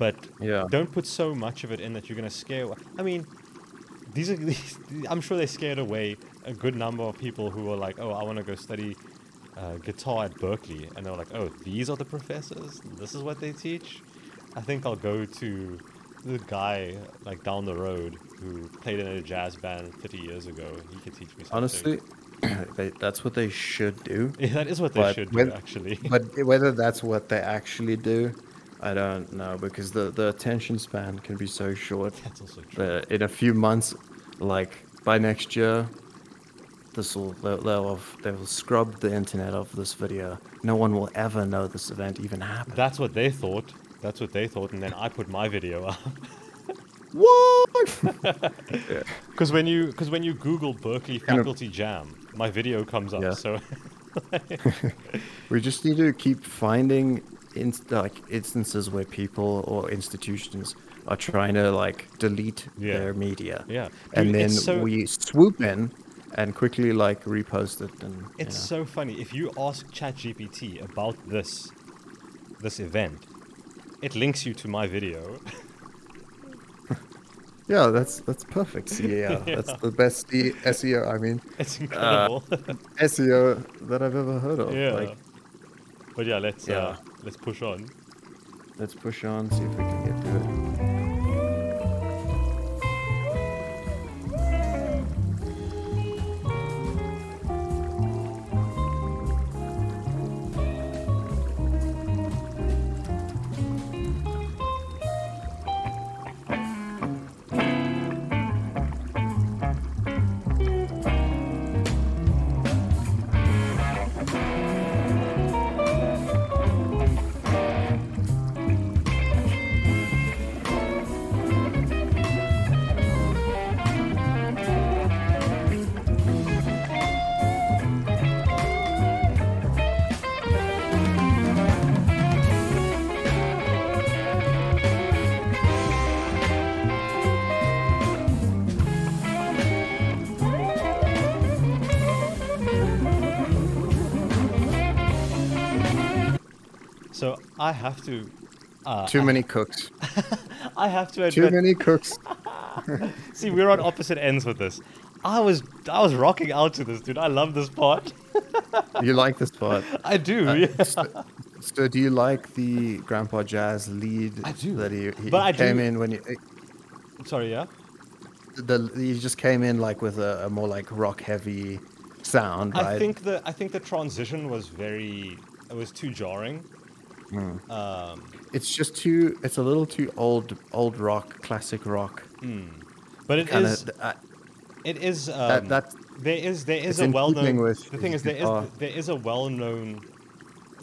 But Yeah. don't put so much of it in that you're gonna scare. I mean, I'm sure they scared away a good number of people who were like, oh, I want to go study guitar at Berklee, and they're like, oh, these are the professors. This is what they teach. I think I'll go to the guy like down the road who played in a jazz band 30 years ago. He could teach me something. Honestly, that's what they should do. Yeah, that is what they But should do, actually. But whether that's what they actually do, I don't know, because the attention span can be so short. That's also true. That in a few months, like by next year, they'll scrub the internet of this video. No one will ever know this event even happened. That's what they thought. That's what they thought, and then I put my video up. What? Yeah. Because when you Google Berklee Kind of- faculty jam, my video comes up. Yeah. So We just need to keep finding instances where people or institutions are trying to like delete Yeah. their media. Yeah. And Dude, then it's so- we swoop in and quickly like repost it and it's so funny. If you ask ChatGPT about this event, it links you to my video. yeah, that's perfect. Yeah, that's the best SEO. I mean, It's incredible. SEO that I've ever heard of. yeah. Like, But yeah, let's Yeah. push on. let's push on, see if we can get to it. So I have to. Too many cooks. I have to Too admit. many cooks. See, we're on opposite ends with this. I was rocking out to this, dude. I love this part. You like this part? I do. yeah. So do you like the Grandpa Jazz lead? I do. That he But I came do- in when Sorry, yeah. he just came in like with a more like rock heavy sound, right? I think the transition was it was too jarring. it's a little too old rock, classic rock. But it Kinda, is it is that's there is it's a in well keeping known with the thing his is guitar. there is a well known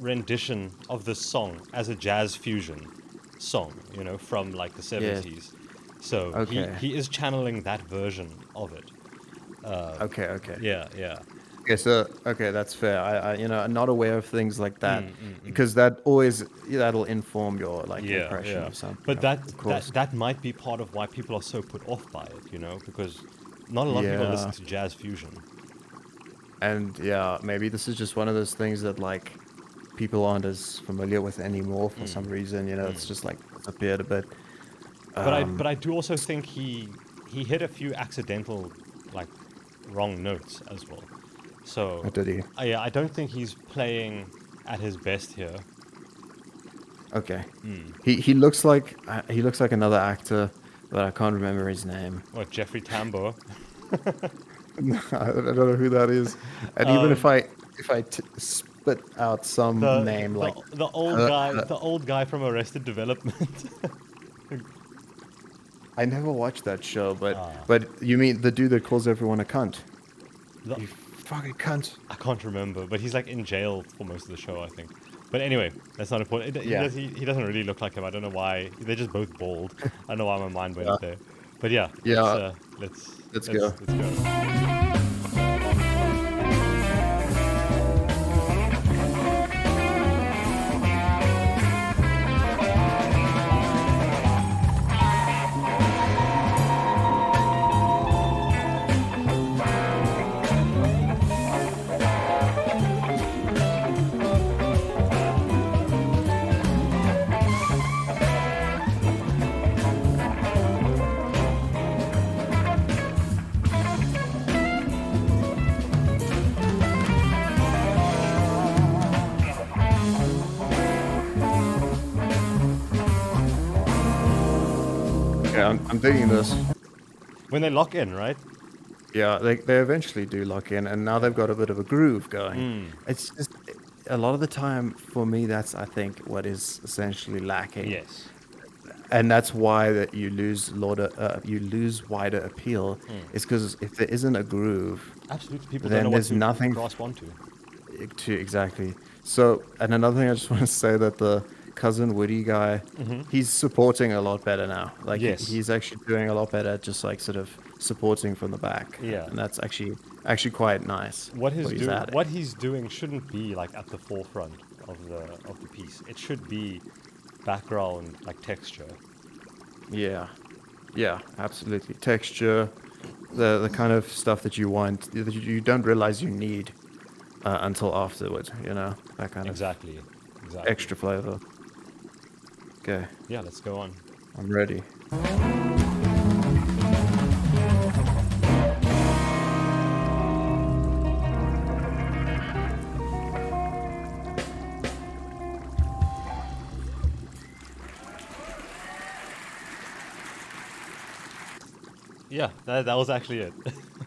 rendition of this song as a jazz fusion song, from like the 70s. So Okay. he is channeling that version of it. Okay. Yeah. Okay, so that's fair. I'm not aware of things like that because that'll inform your like impression of something. But of course. that might be part of why people are so put off by it, because not a lot of people Yeah. listen to jazz fusion. And yeah, maybe this is just one of those things that like people aren't as familiar with anymore for some reason. It's just like disappeared a bit. But I do also think he hit a few accidental like wrong notes as well. So Oh, did he? yeah, I don't think he's playing at his best here. Okay. He looks like another actor, but I can't remember his name. What, Jeffrey Tambor? I don't know who that is. And even if I spit out some name like the old guy from Arrested Development. I never watched that show, but you mean the dude that calls everyone a cunt? The- You fucking cunt. I can't remember, but he's like in jail for most of the show, I think. But anyway, that's not important. Yeah. He doesn't really look like him. I don't know why. They're just both bald. I don't know why my mind went there. But yeah. Yeah. Let's go. Let's go. Yeah, I'm digging this. When they lock in, right? Yeah, they eventually do lock in, and now they've got a bit of a groove going. It's just a lot of the time for me. That's I think what is essentially lacking. Yes. And that's why that you lose wider appeal. Is because if there isn't a groove, Absolutely. People Then don't know what there's to nothing- grasp onto. exactly. So, and another thing I just want to say that the cousin Woody guy, he's supporting a lot better now. Like Yes. he's actually doing a lot better at just like sort of supporting from the back. Yeah. And that's actually quite nice. What Adding. he's doing shouldn't be like at the forefront of the piece. It should be background, like texture. Yeah. Yeah, absolutely. Texture, the kind of stuff that you want, that you don't realize you need until afterwards, that kind Exactly. of extra flavor. Okay, Yeah, let's go on. I'm ready. Yeah, that was actually it.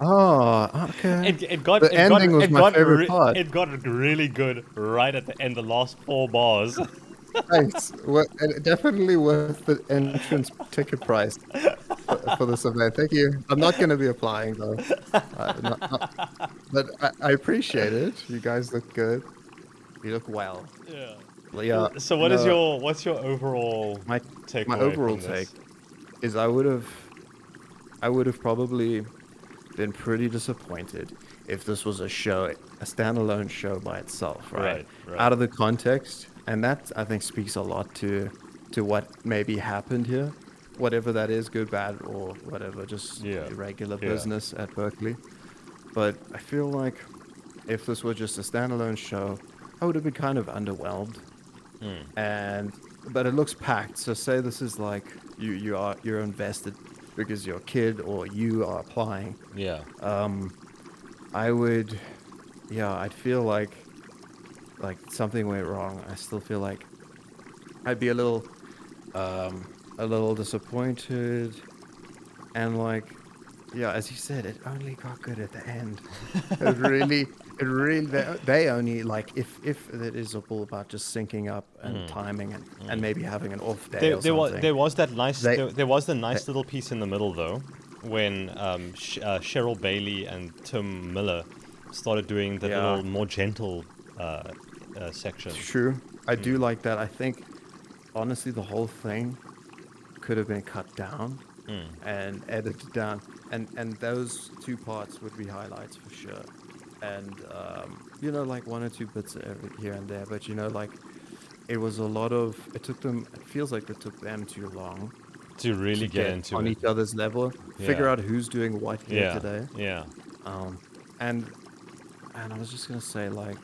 Oh, okay. It got The ending was my favorite part. It got really good right at the end, the last 4 bars. Thanks. And definitely worth the entrance ticket price for this event. Thank you. I'm not going to be applying though. But I appreciate it. You guys look good. You look well. Yeah. Well, yeah. So what's your overall my takeaway overall from this? take is I would have probably been pretty disappointed if this was a standalone show by itself, right? Right. Out of the context, and that I think speaks a lot to what maybe happened here, whatever that is, good, bad, or whatever, just regular business at Berklee. But I feel like if this were just a standalone show, I would have been kind of underwhelmed. But it looks packed. So say this is like you're invested because you're a kid or you are applying. Yeah. I'd feel like something went wrong. I still feel like I'd be a little disappointed, and like, yeah, as you said, it only got good at the end. It really, they only, like, if it is all about just syncing up and timing and maybe having an off day or something. There was that nice, there was the nice little piece in the middle though, when Cheryl Bailey and Tim Miller started doing the little more gentle section. True. I do like that. I think, honestly, the whole thing could have been cut down and edited down. And those 2 parts would be highlights for sure. And, like 1 or 2 bits here and there. But, like, it was a lot of... It feels like it took them too long. To really get into on it. each other's level. Figure out who's doing what here today. Yeah. And I was just going to say, like...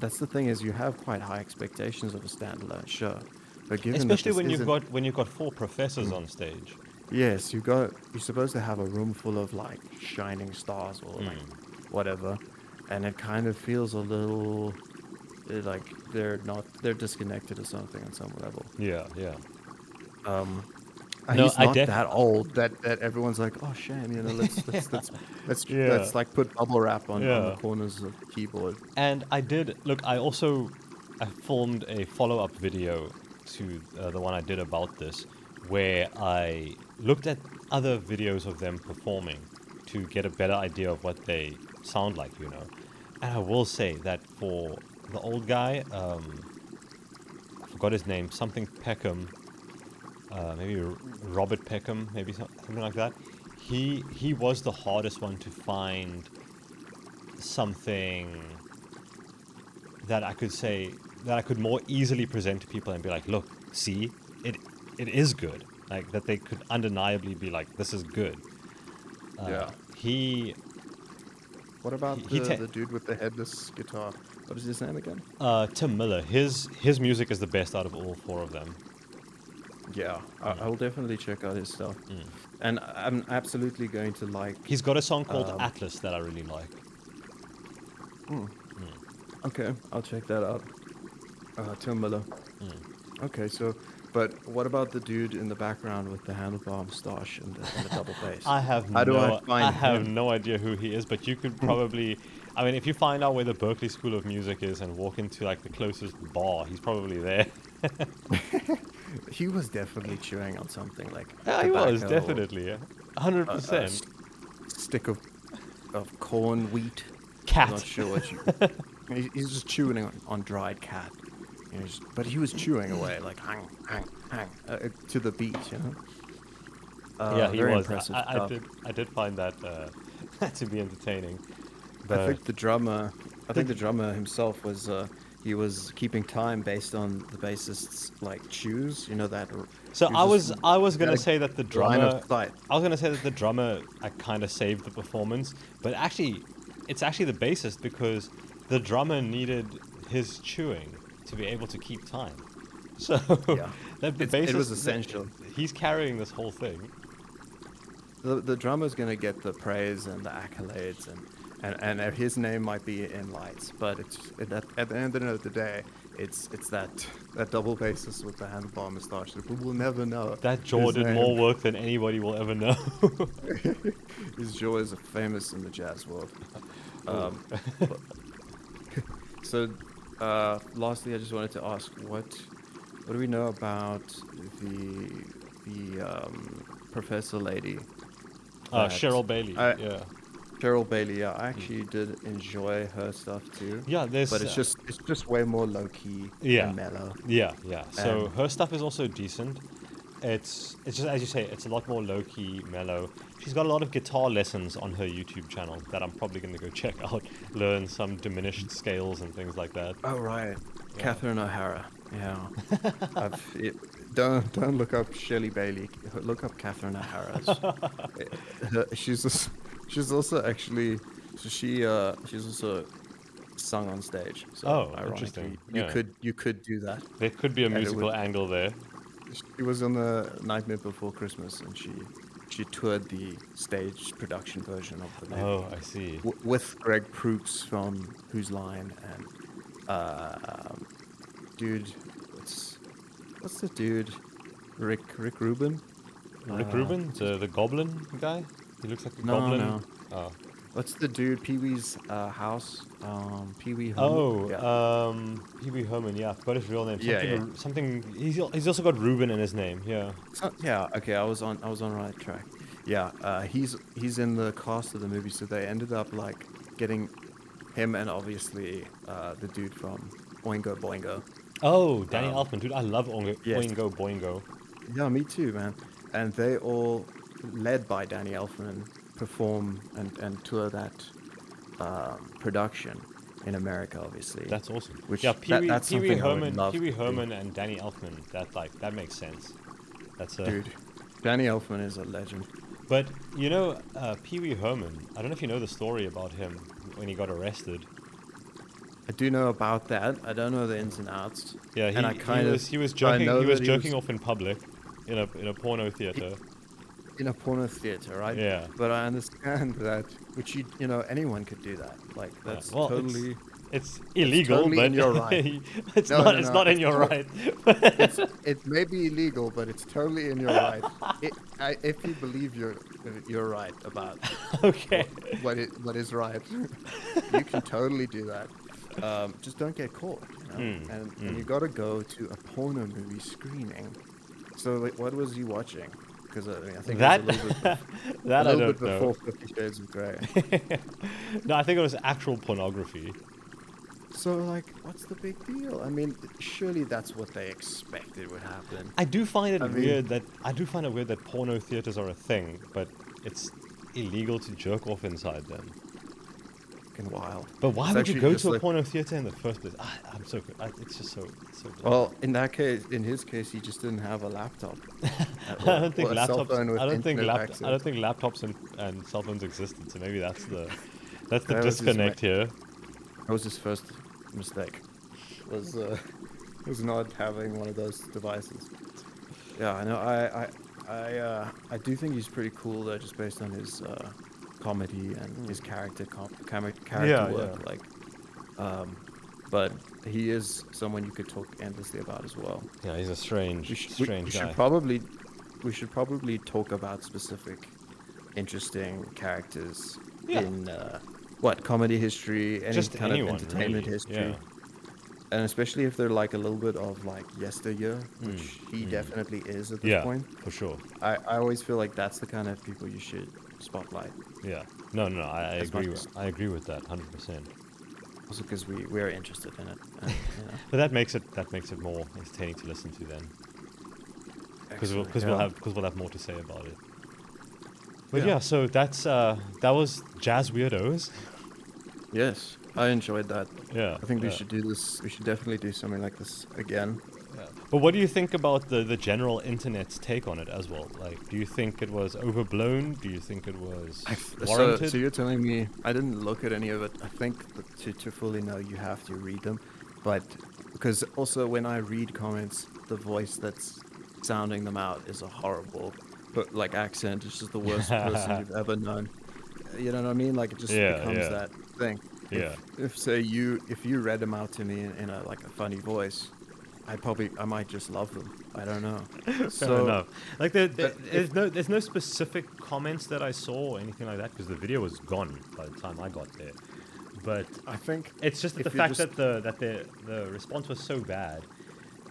that's the thing, is you have quite high expectations of a standalone show, but given especially when you've got 4 professors on stage. Yes, you're supposed to have a room full of like shining stars or like whatever, and it kind of feels a little like they're disconnected or something on some level. Yeah. He's not that old that everyone's like, oh shame, let's like put bubble wrap on the corners of the keyboard. And I filmed a follow-up video to the one I did about this, where I looked at other videos of them performing to get a better idea of what they sound like, And I will say that for the old guy, I forgot his name, something Peckham, maybe Robert Peckham, maybe something like that. He was the hardest one to find something that I could say, that I could more easily present to people and be like, look, see, it is good. Like, that they could undeniably be like, this is good. What about the dude with the headless guitar? What is his name again? Tim Miller. His music is the best out of all 4 of them. Yeah, I will definitely check out his stuff. And I'm absolutely going to like... He's got a song called Atlas that I really like. Okay, I'll check that out. Tim Miller. Okay, so... But what about the dude in the background with the handlebar moustache and the double bass? I have no idea who he is, but you could probably... I mean, if you find out where the Berklee School of Music is and walk into like the closest bar, he's probably there. He was definitely chewing on something like... Yeah, he was, definitely, 100%. Stick of corn, wheat. Cat. I'm not sure what he's just chewing on dried cat. You know, but he was chewing away like hang, to the beat, you know. Yeah, he very was. impressive I stuff. did find that to be entertaining. I But think the drummer himself was he was keeping time based on the bassist's like chews. You know that. so he I just was had gonna a say that the line of drummer. sight. I was gonna say that the drummer kind of saved the performance, but actually, it's actually the bassist because the drummer needed his chewing to be able to keep time. So Yeah, the it was bassist, essential. he's carrying this whole thing. The drummer's gonna get the praise and the accolades, and his name might be in lights, but at the end of the day, it's that double bassist with the handlebar mustache that we will never know. That jaw his did name. more work than anybody will ever know. His jaw is famous in the jazz world. But- so, lastly, I just wanted to ask what do we know about the professor lady? that Cheryl Bailey. I, Yeah. Cheryl Bailey, yeah, I actually did enjoy her stuff too. Yeah, there's But it's just way more low key yeah. and mellow. Yeah. So And her stuff is also decent. It's just as you say, it's a lot more low key, mellow. She's got a lot of guitar lessons on her YouTube channel that I'm probably gonna go check out, learn some diminished scales and things like that. oh right, Catherine O'Hara. Yeah, don't look up Shirley Bailey. Look up Catherine O'Hara. She's also actually she's also sung on stage. So Oh, ironically, interesting. you Yeah. could do that. There could be a And it musical would, angle there. she was on the Nightmare Before Christmas, and she toured the stage production version of the movie Oh, I see. with Greg Proops from Whose Line and dude, what's the dude? Rick Rubin? Rick Rubin, the goblin guy. He looks like a No, goblin. no. Oh. What's the dude? Pee Wee's house. Pee Wee Herman. Oh, Yeah. Pee Wee Herman. Yeah, I forgot his real name. Yeah, Something. yeah. Something. He's also got Rubin in his name. Yeah. Yeah. Okay, I was on right track. Yeah. He's in the cast of the movie, so they ended up like getting him and obviously the dude from Oingo Boingo. Oh, Danny Elfman, dude, I love yes. Oingo Boingo. Yeah, me too, man. And they all, led by Danny Elfman, perform and tour that production in America, obviously. That's awesome. Which Yeah, Pee Wee that's something I would love Pee Wee to do. Herman, and Danny Elfman. That makes sense. That's a Dude, Danny Elfman is a legend. But you know, Pee Wee Herman. I don't know if you know the story about him when he got arrested. I do know about that. I don't know the ins and outs. Yeah, and I kind of he was I joking. know He was that joking off in public, in a porno theater. in a porno theater, right? Yeah. But I understand that, which you know, anyone could do that. Like that's Well, totally. It's illegal, totally but in your right. it's No, not. no, It's no, not in it's your not. right. It may be illegal, but it's totally in your right. If you believe you're right about Okay. what is right, you can totally do that. Just don't get caught, you know. And you gotta go to a porno movie screening. So like, what was he watching? Because I think That it was a little bit, that a I little don't bit know. before 50 Shades of Grey. No, I think it was actual pornography. So like, what's the big deal? I mean, surely that's what they expected would happen. I do find it I mean- weird that porno theaters are a thing, but it's illegal to jerk off inside them. Fucking wild. But why It's would you actually go just to a like- porno theater in the first place? I'm so good. It's just so. Well, in his case, he just didn't have a laptop. I don't think or a cell laptops. phone with I don't think internet access. laptops and cell phones existed. So maybe that's the That was his disconnect here. That was his first mistake. Was not having one of those devices. Yeah, I know. I do think he's pretty cool though, just based on his comedy and his character Yeah, work. yeah. Like, but he is someone you could talk endlessly about as well. Yeah, he's a strange We guy. should probably talk about specific interesting characters Yeah. in comedy history, any Just kind anyone, of entertainment really. history. Yeah. And especially if they're like a little bit of like yesteryear, which he definitely is at this Yeah, point. for sure. I always feel like that's the kind of people you should spotlight. Yeah. No, I As much agree. as- I agree with that 100%. Also because we are interested in it. And, But that makes it more entertaining to listen to then, because excellent, we'll have more to say about it. But Yeah. yeah, so that was Jazz Weirdos. Yes, I enjoyed that. Yeah, I think we yeah. should do this. We should definitely do something like this again. But what do you think about the general internet's take on it as well? Like, do you think it was overblown? Do you think it was warranted? So you're telling me I didn't look at any of it. I think that to fully know, you have to read them. But because also when I read comments, the voice that's sounding them out is a horrible, but like accent. It's just the worst person you've ever known. You know what I mean? Like it just Yeah, becomes yeah. that thing. Yeah. If say if you read them out to me in a like a funny voice, I might just love them. I don't know. Fair enough. Like but there's no specific comments that I saw or anything like that because the video was gone by the time I got there. But I think it's just the if you fact just- that the response was so bad,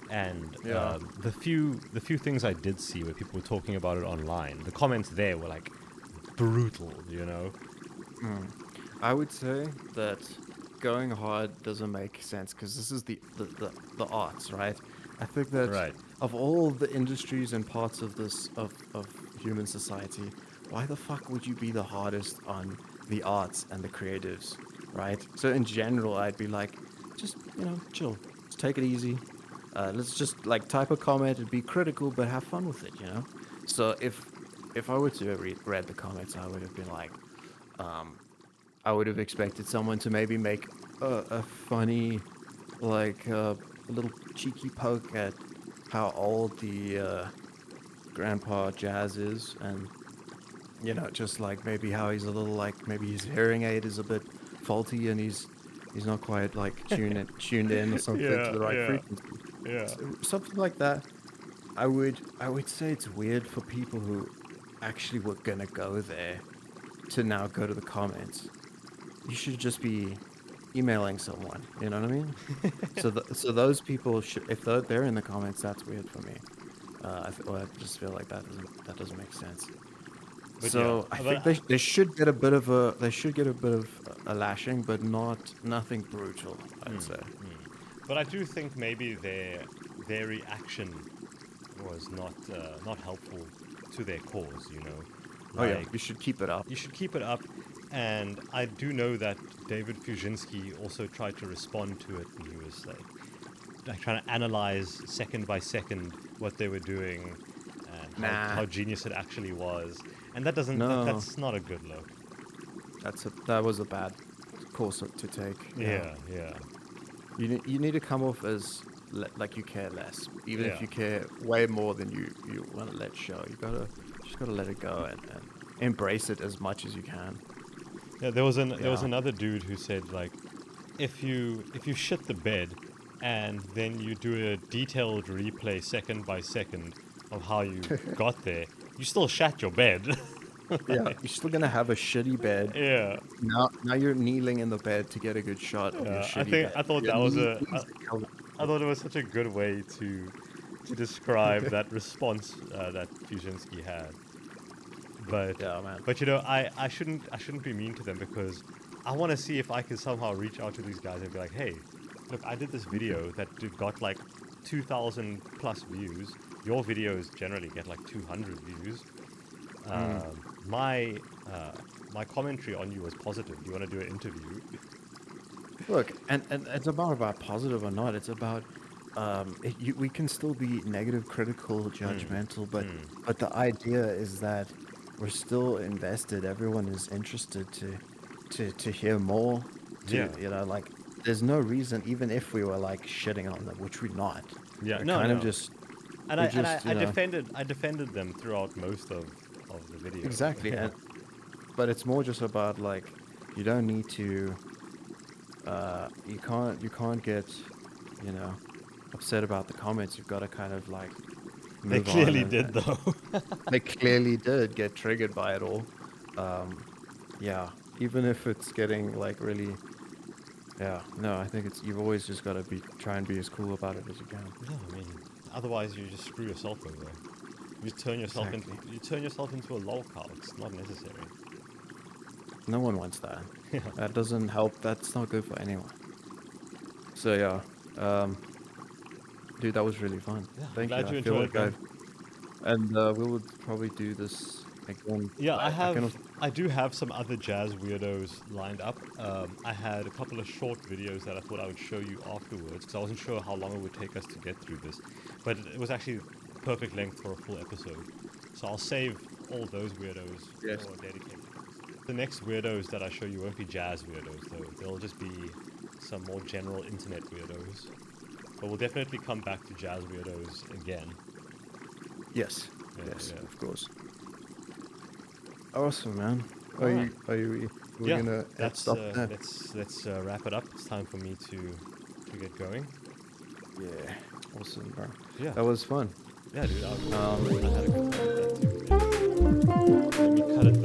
and Yeah. the few things I did see where people were talking about it online, the comments there were like brutal, you know. I would say that going hard doesn't make sense because this is the arts, right? I think that Right. of all the industries and parts of this of human society, why the fuck would you be the hardest on the arts and the creatives, right? So in general, I'd be like, just chill, just take it easy. Let's just like type a comment and be critical, but have fun with it, you know. So if I were to have read the comments, I would have been like, I would have expected someone to maybe make a funny, like a little cheeky poke at how old the grandpa Jazz is, and just like maybe how he's a little like maybe his hearing aid is a bit faulty and he's not quite like tuned in or something to the right frequency. Yeah. Something like that. I would say it's weird for people who actually were gonna go there to now go to the comments. You should just be emailing someone. You know what I mean? So those people should, if they're in the comments, that's weird for me. I just feel like that doesn't make sense. But So yeah, I but think they should get a bit of a lashing, but nothing brutal. I'd say. But I do think maybe their reaction was not helpful to their cause, you know. Oh yeah, Like, you should keep it up. you should keep it up, and I do know that David Fuzinski also tried to respond to it, and he was like trying to analyze second by second what they were doing and Nah. how genius it actually was, and that doesn't No. that's not a good look. That was a bad course to take. Yeah, yeah. You need to come off as like you care less, even Yeah. if you care way more than you want to let show. Just gotta let it go and embrace it as much as you can. Yeah, there was Yeah. another dude who said like, if you shit the bed, and then you do a detailed replay second by second of how you got there, you still shat your bed. Yeah, you're still gonna have a shitty bed. Yeah, Now you're kneeling in the bed to get a good shot of your yeah. shitty bed. I thought Your that was knees are covered. I thought it was such a good way to describe that response that Fuzinski had. But Yeah, man. But you know, I shouldn't be mean to them because I want to see if I can somehow reach out to these guys and be like, hey, look, I did this video that got like 2,000 plus views. Your videos generally get like 200 views. My commentary on you was positive. Do you want to do an interview? Look, and it's about positive or not. It's about we can still be negative, critical, judgmental, but the idea is that we're still invested. Everyone is interested to hear more. Yeah. Like there's no reason, even if we were like shitting on them, which we're not. Yeah, We're no, kind no. of just And we're I just, you know, defended them throughout most of the video. exactly. Yeah. But it's more just about like you don't need to. You can't get, upset about the comments. You've got to kind of like. They move on clearly and- did though. They clearly did get triggered by it all. Yeah, even if it's getting like really. Yeah, no, I think you've always just got to try and be as cool about it as you can. No, I mean, otherwise you just screw yourself over. You turn yourself into a lol cow. It's not necessary. No one wants that. That doesn't help. That's not good for anyone. So yeah, dude, that was really fun. Yeah, Thank glad you. you I feel enjoyed like it, and we would probably do this again. Yeah, kind of, I do have some other jazz weirdos lined up. I had a couple of short videos that I thought I would show you afterwards because I wasn't sure how long it would take us to get through this, but it was actually perfect length for a full episode. So I'll save all those weirdos Yes. for dedicated. The next weirdos that I show you won't be jazz weirdos though; they'll just be some more general internet weirdos. But we'll definitely come back to jazz weirdos again. yes, Yeah, yes, yeah. of course. Awesome, man. Alright. We're gonna that's stop that? let's wrap it up. It's time for me to get going. Yeah. Awesome, bro. Yeah. That was fun. Yeah, dude. I had a good time with that too. Let me cut it